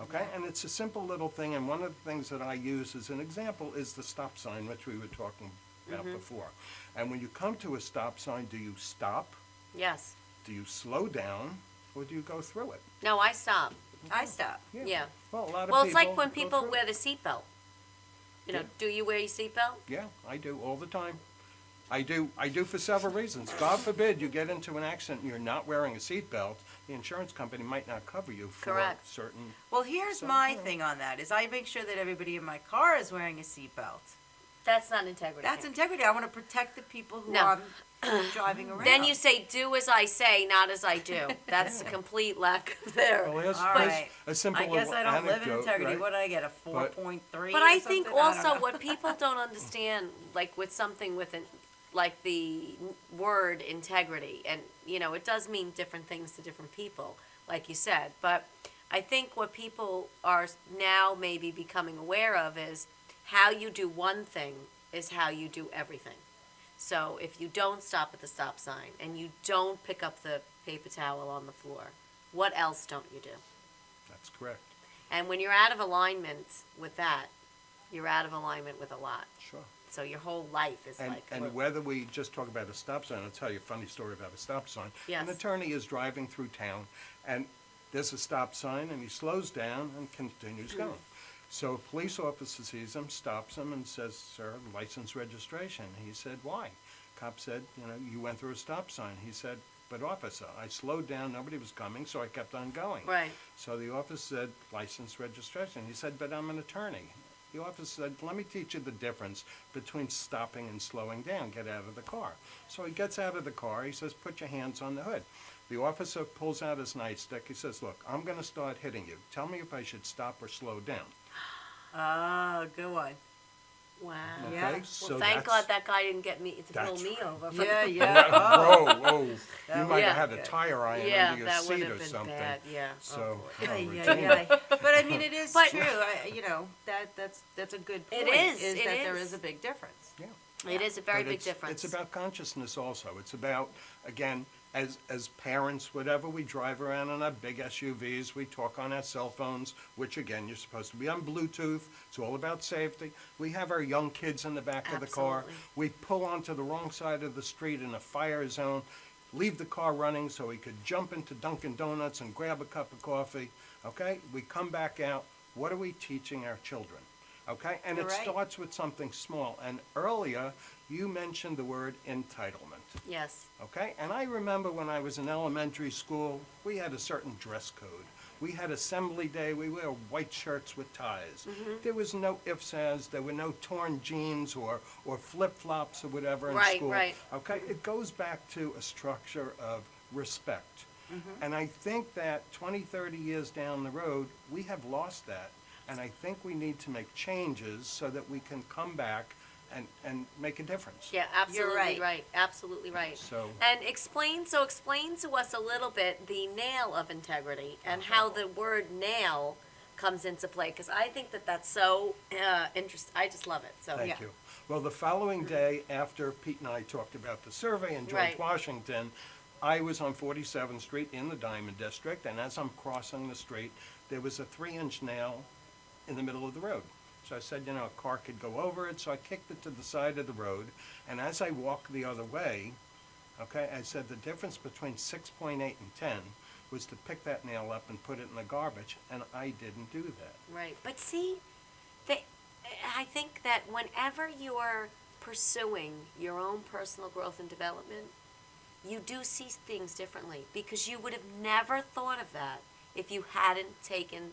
Okay, and it's a simple little thing, and one of the things that I use as an example is the stop sign, which we were talking about before. And when you come to a stop sign, do you stop, Yes. do you slow down, or do you go through it? No, I stop. I stop. Yeah. Well, a lot of Well, people it's like when go people through wear it. the seatbelt. Yeah. Do you wear your seatbelt? Yeah, I do all the time. I do for several reasons. God forbid you get into an accident and you're not wearing a seatbelt, the insurance company might not cover you for Correct. certain. Well, here's So, my you know. thing on that, is I make sure that everybody in my car is wearing a seatbelt. That's not integrity. That's Karen. integrity. I want to protect the people who No. I'm driving around. Then you say, do as I say, not as I do. That's a complete lack of there. Well, here's, All here's right. a simple I guess little I don't live in anecdote, integrity. right? What did I get, a But- 4.3 But or I think something? I don't also know. what people don't understand, like with something with like the word integrity, and it does mean different things to different people, like you said. But I think what people are now maybe becoming aware of is how you do one thing is how you do everything. So if you don't stop at the stop sign and you don't pick up the paper towel on the floor, what else don't you do? That's correct. And when you're out of alignment with that, you're out of alignment with a lot. Sure. So your whole life is And, like. and whether we just talk about a stop sign, I'll tell you a funny story about a stop sign. Yes. An attorney is driving through town, and there's a stop sign, and he slows down and continues Mm. going. So a police officer sees him, stops him, and says, "Sir, license registration." He said, "Why?" Cop said, you went through a stop sign. He said, but officer, I slowed down, nobody was coming, so I kept on going. Right. So the officer said, license, registration. He said, but I'm an attorney. The officer said, let me teach you the difference between stopping and slowing down. Get out of the car. So he gets out of the car. He says, put your hands on the hood. The officer pulls out his nightstick. He says, look, I'm going to start hitting you. Tell me if I should stop or slow down. Oh, good one. Wow. Okay? Yeah. Well, So thank that's- God that guy didn't get me to pull That's me over. Yeah, yeah. Oh. Whoa. You might Yeah. have had a tire iron Yeah, under your that would seat have or been something. bad. Yeah. So, boy. oh, Yeah, Regina. yeah. But I mean, it is But- true. That's a good point. It is, Is it that there is. is a big difference. Yeah. It is a very But big difference. It's about consciousness also. It's about, again, as parents, whatever, we drive around in our big SUVs, we talk on our cell phones, which again, you're supposed to be on Bluetooth. It's all about safety. We have our young kids in the back of the car. Absolutely. We pull onto the wrong side of the street in a fire zone, leave the car running so we could jump into Dunkin' Donuts and grab a cup of coffee. Okay? We come back out. What are we teaching our children? Okay? And You're it right. starts with something small. And earlier, you mentioned the word entitlement. Yes. Okay? And I remember when I was in elementary school, we had a certain dress code. We had assembly day, we wear white shirts with ties. Mm-hmm. There was no ifs, ands, there were no torn jeans or flip-flops or whatever in Right, school. right. Okay? It goes back to a structure of respect. Mm-hmm. And I think that 20, 30 years down the road, we have lost that. And I think we need to make changes so that we can come back and make a difference. Yeah, absolutely right. Absolutely right. So- And explain to us a little bit the nail of integrity and how the word nail comes into play, because I think that that's so interesting. I just love it. So Thank you. Well, the following day, after Pete and I talked about the survey in George Right. Washington, I was on 47th Street in the Diamond District, and as I'm crossing the street, there was a 3-inch nail in the middle of the road. So I said, a car could go over it, so I kicked it to the side of the road, and as I walked the other way, okay, I said the difference between 6.8 and 10 was to pick that nail up and put it in the garbage, and I didn't do that. Right. But see, I think that whenever you're pursuing your own personal growth and development, you do see things differently, because you would have never thought of that if you hadn't taken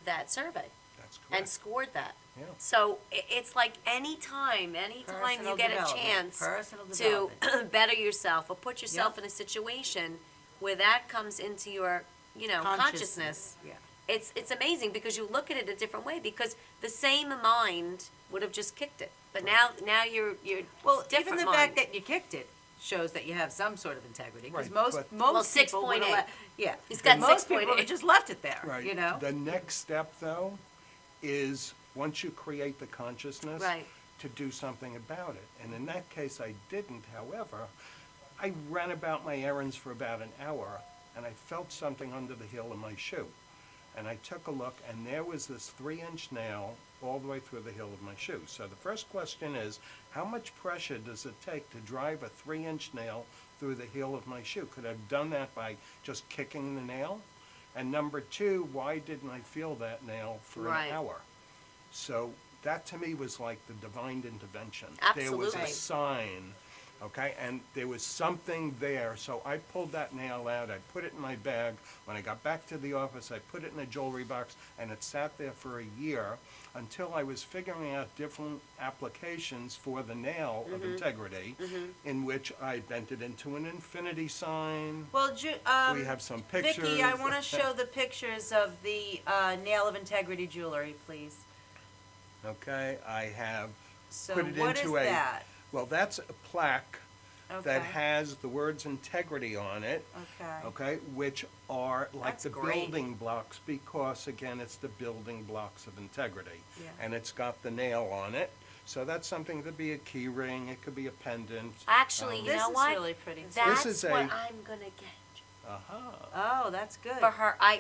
that survey That's and correct. scored that. Yeah. So it's like anytime Personal you get a development. chance Personal to development. better yourself or put yourself Yep. in a situation where that comes into your, consciousness. Yeah. It's amazing, because you look at it a different way, because the same mind would have just kicked it, but now you're Well, different even the mind. fact that you kicked it shows that you have some sort of integrity. Because Right, most but- Well, most people would 6.8. have yeah. He's got most people 6.8. have just left it there. Right. You know. The next step, though, is once you create the consciousness, Right. to do something about it. And in that case, I didn't. However, I ran about my errands for about an hour, and I felt something under the heel of my shoe. And I took a look, and there was this 3-inch nail all the way through the heel of my shoe. So the first question is, how much pressure does it take to drive a 3-inch nail through the heel of my shoe? Could I have done that by just kicking the nail? And number two, why didn't I feel that nail for Right. an hour? So that to me was like the divine intervention. There was Absolutely. a sign, okay, and there was something there. So I pulled that nail out, I put it in my bag. When I got back to the office, I put it in a jewelry box, and it sat there for a year until I was figuring out different applications for the nail of integrity, in which I bent it into an infinity sign. Well, We have some pictures. Vicky, I want to show the pictures of the nail of integrity jewelry, please. Okay, I have So put it what into is a, that? well, that's a plaque that Okay. has the words integrity on it, Okay. okay, which are like That's the great. building blocks, because again, it's the building blocks of integrity. Yeah. And it's got the nail on it. So that's something to be a key ring, it could be a pendant. Actually, you This know is what? really pretty. That's This is what a- I'm gonna get Oh, that's good. for her. I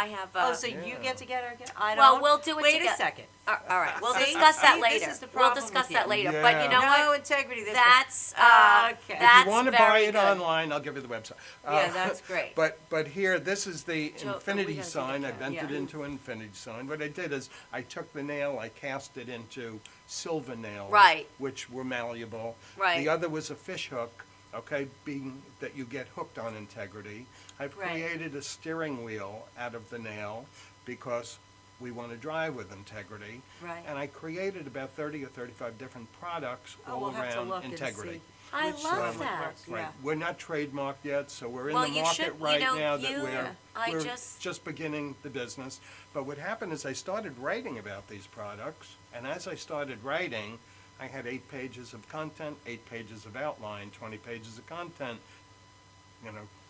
have. Oh, so Yeah. you get to get her again? I Well, don't. we'll do it Wait together. a second. All right, we'll See? discuss that See, later. this is the We'll problem discuss with that you. later. Yeah. But you know No what? integrity. This That's okay. that's If you want to very buy it good. online, I'll give you the website. Yeah, that's great. But here, this is the Joe, we infinity gotta do sign. I that, bent it yeah. into an infinity sign. What I did is I took the nail, I cast it into silver nails, Right. which were malleable. Right. The other was a fish hook, okay, being that you get hooked on integrity. I've Right. created a steering wheel out of the nail because we want to drive with integrity. Right. And I created about 30 or 35 different products Oh, all we'll have to around look and integrity. see I which love one that. works. Right. Yeah. We're not trademarked yet, so we're in Well, the you market should- you right know, now that you- I we're just- just beginning the business. But what happened is I started writing about these products, and as I started writing, I had 8 pages of content, 8 pages of outline, 20 pages of content,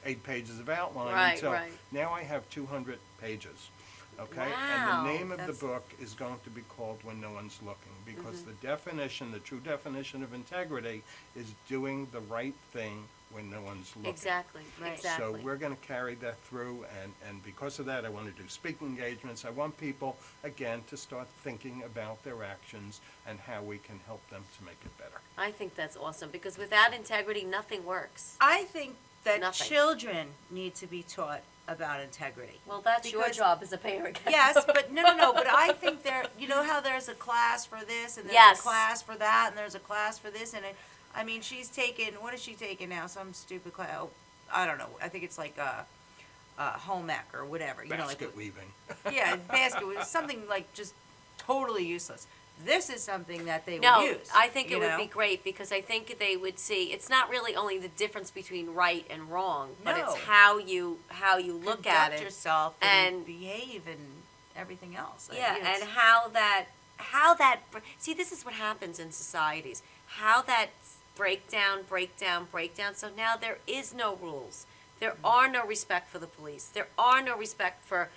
8 pages of outline. Right, until right. Now I have 200 pages. Okay? Wow, And the name of that's- the book is going to be called When No One's Looking, because Mm-hmm. the true definition of integrity is doing the right thing when no one's looking. Exactly, Right. exactly. So we're going to carry that through, and because of that, I want to do speaking engagements. I want people, again, to start thinking about their actions and how we can help them to make it better. I think that's awesome, because without integrity, nothing works. I think that Nothing. children need to be taught about integrity. Well, that's your Because- job as a parent. Yes, but no, but I think you know how there's a class for this, and there's Yes. a class for that, and there's a class for this, and I mean, she's taken, what is she taking now? Some stupid class, I don't know, I think it's like home ec or whatever, you know, like, Basket weaving. yeah, basket, was something like just totally useless. This is something that they No, would use. I think it you would know? be great, because I think they would see, it's not really only the difference between right and wrong, but it's No. how you look at Conduct it. yourself and and- behave and everything else. Yeah, It's- and see, this is what happens in societies. How that breakdown. So now there is no rules. There are no respect for the police. There are no respect for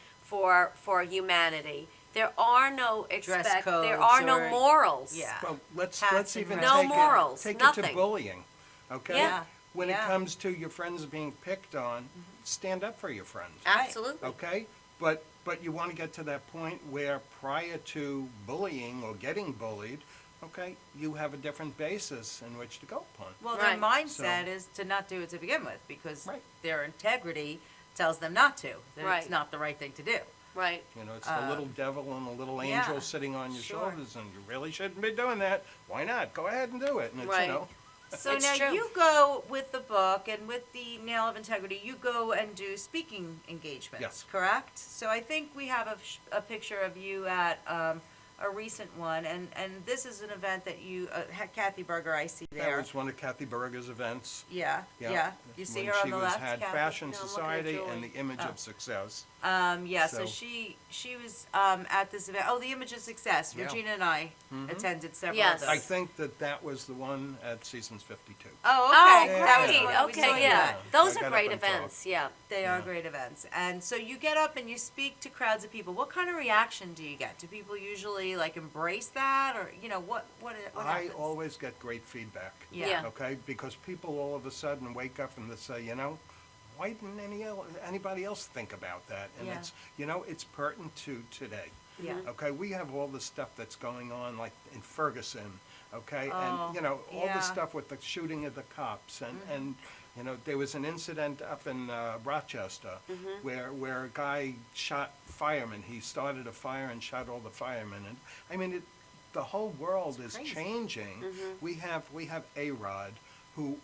humanity. There are no Dress there codes are no or- morals. Yeah. Well, let's Hats even and No take morals, it to nothing. bullying, okay? Yeah. When Yeah. it comes to your friends being picked on, stand up for your friends. Absolutely. Okay, but you want to get to that point where prior to bullying or getting bullied, okay, you have a different basis in which to go upon. Well, Right. their mindset So- is to not do it to begin with, because Right. their integrity tells them not to. That Right. it's not the right thing to do. Right. You know, it's the little devil and the little yeah, angel sitting on your sure. shoulders, and you really shouldn't be doing that. Why not? Go ahead and do it. And it's, Right. you know, So It's now true. you go with the book and with the Nail of Integrity, you go and do speaking engagements, Yes. correct? So I think we have a picture of you at a recent one, and this is an event that you, Kathy Berger, I see that there. was one of Kathy Berger's events. Yeah. You see her on the left, When she had Kathy? Fashion No, I'm looking at Society Julie. and the Image Oh. of Success. Yeah, so So- she was at this event. Oh, the Image of Success. Yeah. Regina and I attended several Yes. of I those. think that was the one at Seasons 52. Oh, Oh, okay. Yeah. That was the great. one we saw Okay, you yeah. at. Those I are got great up and talked. events. Yeah. They are great events. And so you get up and you speak to crowds of people. What kind of reaction do you get? Do people usually like embrace that, or what I happens? always get great feedback. Yeah. Okay, because people all of a sudden wake up and they say, why didn't anybody else think about that? And Yeah. it's pertinent to today. Yeah. Okay, we have all the stuff that's going on, like in Ferguson. Okay, Oh, and all yeah. the stuff with the shooting of the cops, and there was an incident up in Rochester where a guy shot firemen. He started a fire and shot all the firemen, and I mean the whole world is crazy. changing. We have A-Rod who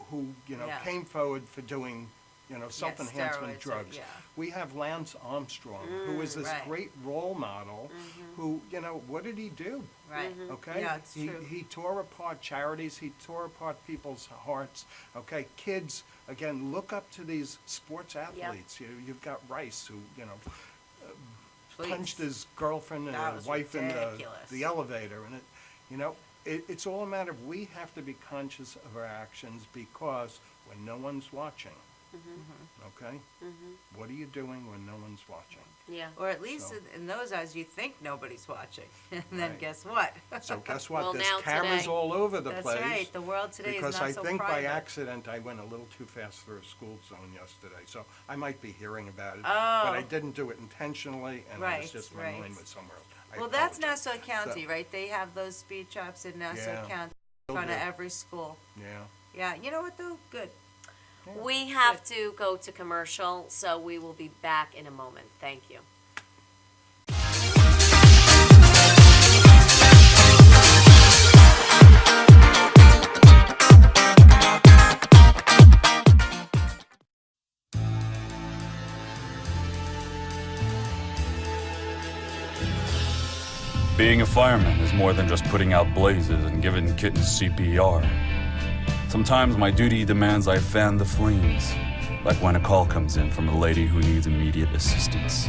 Yeah. came forward for doing self-enhancement steroids, drugs. yeah. We have Lance Armstrong, who is this right. great role model, who what did he do? Right. Okay, Yeah, it's he, true. he tore apart charities. He tore apart people's hearts. Okay, kids, again, look up to these sports athletes. You've got Rice, who Please. punched his girlfriend and That his was wife ridiculous. in the elevator, and it's all a matter of we have to be conscious of our actions, because when no one's watching, okay, what are you doing when no one's watching? Yeah. Or at least So- in those eyes, you think nobody's watching. And then Right. guess what? So guess what? Well, There's now cameras today- all over the That's place. right. The world today Because is not I so think by private. accident I went a little too fast through a school zone yesterday, so I might be hearing about it. Oh. But I didn't do it intentionally, and I Right, was just my right. mind was somewhere else. I Well, that's apologize. Nassau County, So- right? They have those speed traps in Nassau Yeah. County in Will front of do. every school. Yeah. Yeah, you know what though? Good. We have to go to commercial, so we will be back in a moment. Thank you. Being a fireman is more than just putting out blazes and giving kittens CPR. Sometimes my duty demands I fan the flames, like when a call comes in from a lady who needs immediate assistance.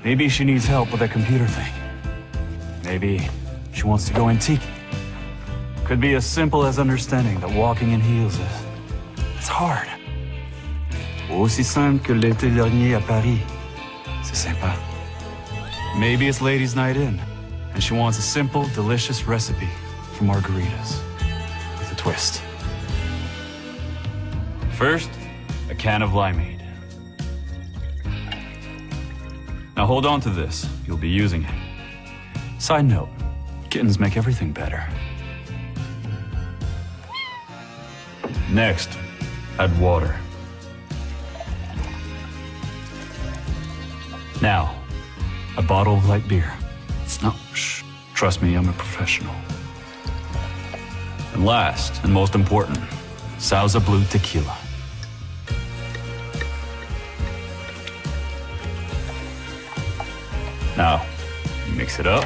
Maybe she needs help with a computer thing. Maybe she wants to go antique. Could be as simple as understanding that walking in heels it's hard. Aussi simple que l'été dernier à Paris. C'est sympa. Maybe it's ladies' night in, and she wants a simple, delicious recipe for margaritas with a twist. First, a can of limeade. Now hold on to this. You'll be using it. Side note, kittens make everything better. Next, add water. Now, a bottle of light beer. No, shh. Trust me, I'm a professional. And last, and most important, Sauza Blue tequila. Now, mix it up.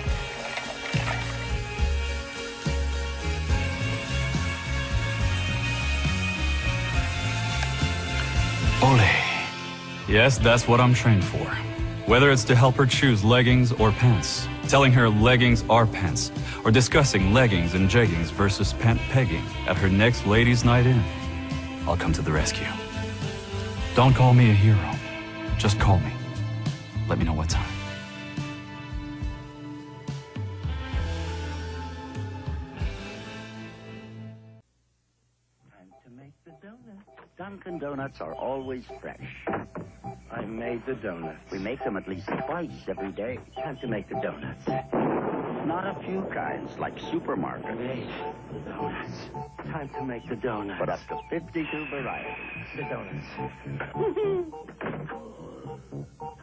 Ole. Yes, that's what I'm trained for. Whether it's to help her choose leggings or pants, telling her leggings are pants, or discussing leggings and jeggings versus pant pegging at her next ladies' night in, I'll come to the rescue. Don't call me a hero. Just call me. Let me know what time. Time to make the donuts. Dunkin' Donuts are always fresh. I made the donuts. We make them at least twice every day. Time to make the donuts. Not a few kinds, like supermarket. Made the donuts. Time to make the donuts. But up to 52 varieties. The donuts.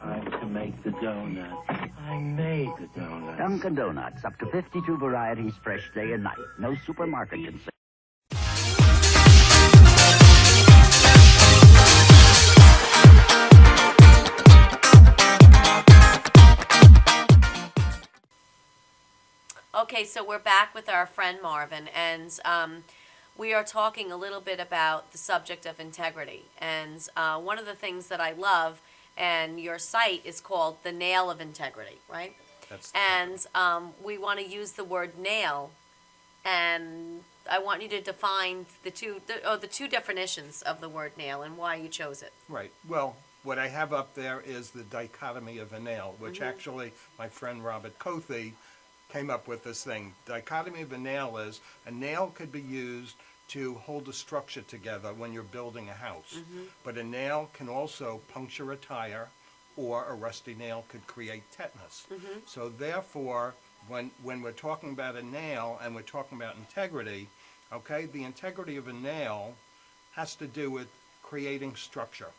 Time to make the donuts. I made the donuts. Dunkin' Donuts, up to 52 varieties, fresh day and night. No supermarket can say. Okay, so we're back with our friend Marvin, and we are talking a little bit about the subject of integrity. And one of the things that I love, and your site is called The Nail of Integrity, right? And we want to use the word nail, and I want you to define the two definitions of the word nail and why you chose it. Right. Well, what I have up there is the dichotomy of a nail, which actually my friend Robert Cothe came up with this thing. Dichotomy of a nail is a nail could be used to hold a structure together when you're building a house. But a nail can also puncture a tire, or a rusty nail could create tetanus. So therefore, when we're talking about a nail and we're talking about integrity, okay, the integrity of a nail has to do with creating structure,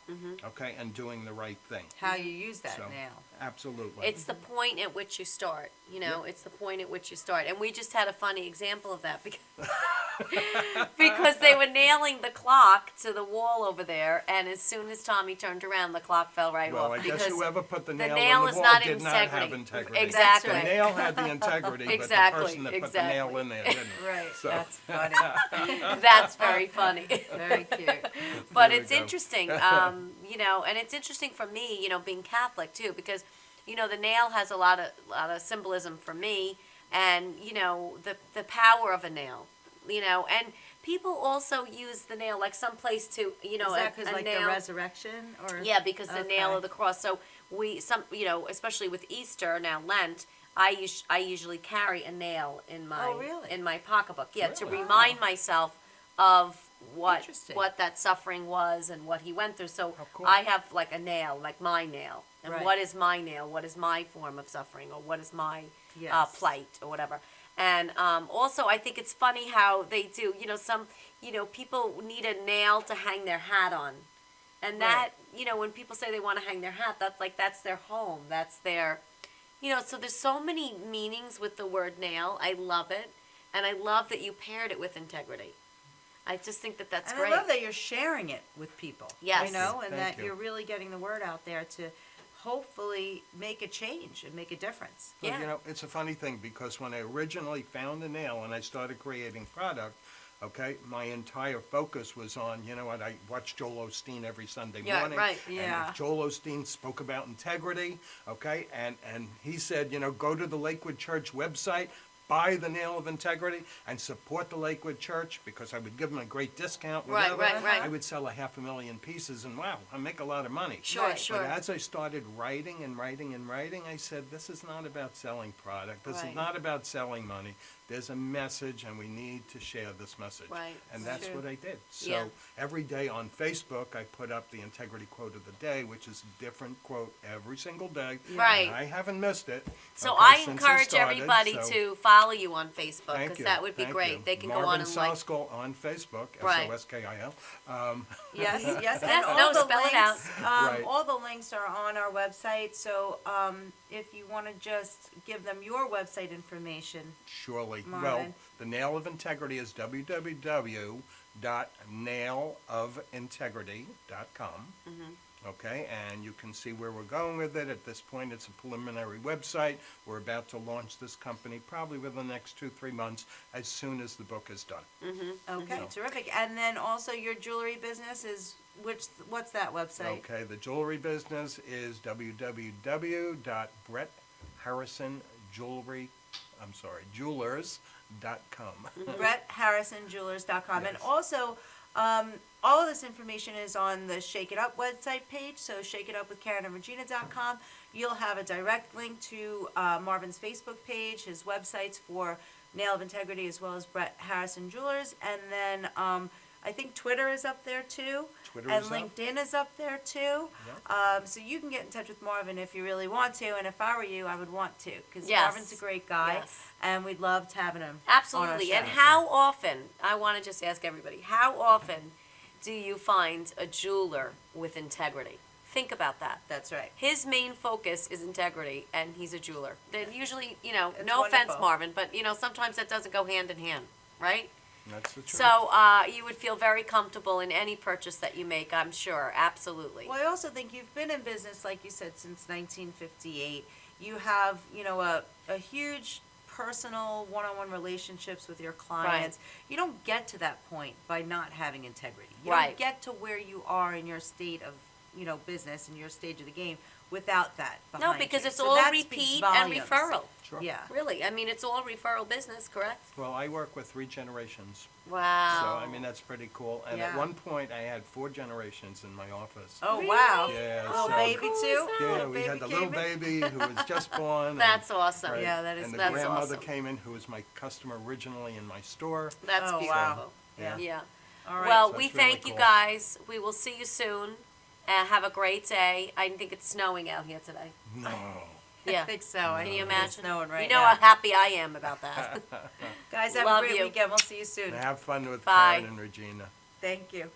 okay, and doing the right thing. How you use that So, nail. Absolutely. It's the point at which you start, you know, it's the point at which you start. And we just had a funny example of that because they were nailing the clock to the wall over there, and as soon as Tommy turned around, the clock fell right Well, off. I guess because whoever put the nail nail in is the not wall did not have integrity. Exactly. The nail had the integrity, Exactly, but the person that put the nail in there didn't. Right, So- that's funny. That's very funny. Very cute. But There we it's go. interesting, you know, and it's interesting for me, you know, being Catholic too, because, you know, the nail has a lot of symbolism for me, and, you know, the power of a nail, you know, and people also use the nail like someplace to, you know, Is that because a like nail. the resurrection, or? Yeah, because the nail Okay. of the cross. So you know, especially with Easter now, Lent, I usually carry a nail in my Oh, really? in my pocketbook. Yeah, to Really? remind myself of Interesting. what that suffering was and what he went through. So How cool. I have like a nail, like my nail. And Right. what is my nail? What is my form of suffering, or what is my Yes. plight, or whatever? And also, I think it's funny how they do. You know, some people need a nail to hang their hat on, and that when people say they want to hang their hat, that's their home. That's their, So there's so many meanings with the word nail. I love it, and I love that you paired it with integrity. I just think that's And great. I love that you're sharing it with people. Yes. You know, and Thank that you. you're really getting the word out there to hopefully make a change and make a difference. Well, Yeah. you know, it's a funny thing because when I originally found the nail and I started creating product, okay, my entire focus was on, you know what, I watch Joel Osteen every Sunday Yeah, morning. right. Yeah. And if Joel Osteen spoke about integrity, okay, and he said, you know, go to the Lakewood Church website, buy the Nail of Integrity, and support the Lakewood Church because I would give them a great discount. Right, whatever. right. I would sell 500,000 pieces, and wow, I make a lot of money. Sure, Right. sure. But as I started writing and writing and writing, I said, this is not about selling product. This Right. is not about selling money. There's a message, and we need to share this message. Right. And That's that's true. what I did. So Yeah. every day on Facebook, I put up the integrity quote of the day, which is a different quote every single day. Right. And I haven't missed it. So okay, I since encourage started, everybody so to follow you on Facebook thank because you, that would be thank great. you. They can Marvin go on and like. Soskil on Facebook, Right. Soskil. Yes, yes. Yes, And all no, the spell it links, Right. all the links are on our website. So if you want to just give them your website information. Surely. Well, Marvin. the Nail of Integrity is www.nailofintegrity.com. Okay, and you can see where we're going with it. At this point, it's a preliminary website. We're about to launch this company probably within the next 2-3 months as soon as the book is done. Okay, terrific. And then also your jewelry business is what's that website? Okay, the jewelry business is jewelers.com. BrettHarrisonJewelers.com. And Yes. also, all of this information is on the Shake It Up website page. So shakeitupwithKarenandRegina.com. You'll have a direct link to Marvin's Facebook page, his websites for Nail of Integrity as well as Brett Harrison Jewelers. And then I think Twitter is up there too. Twitter and is up. LinkedIn is up there too. So you can get in touch with Marvin if you really want to. And if I were you, I would want to because Yes. Marvin's a great guy. Yes. And we'd love having him. Absolutely. On our And show. how often, I want to just ask everybody, how often do you find a jeweler with integrity? Think about that. That's right. His main focus is integrity, and he's a jeweler. Then usually, you know, That's no offense, wonderful. Marvin, but, you know, sometimes that doesn't go hand in hand, right? That's the truth. So you would feel very comfortable in any purchase that you make, I'm sure. Absolutely. Well, I also think you've been in business, like you said, since 1958. You have, you know, a huge personal one-on-one relationships with your clients. You don't get to that point by not having integrity. You Right. don't get to where you are in your state of, you know, business and your stage of the game without that No, behind because you. it's So all that speaks repeat and volumes. referral. Sure. Yeah. Really. I mean, it's all referral business, correct? Well, I work with 3 generations. Wow. So, I mean, that's pretty cool. And at Yeah. one point, I had 4 generations in my office. Oh, wow. Yeah, Little so- baby Cool too? is that? Yeah, Little we had the baby little came in? baby who was just born. That's awesome. right, Yeah, that is- And the that's grandmother awesome. came in, who was my customer originally in my store. That's Oh, beautiful. wow. Yeah. Yeah. All right. Well, So we it's really thank you cool. guys. We will see you soon. Have a great day. I think it's snowing out here today. No. Yeah. I think so. I Can think you it's imagine? snowing right you know now. how happy I am about that. Guys, have Love a great you. weekend. We'll see you soon. And have fun with Bye. Karen and Regina. Thank you.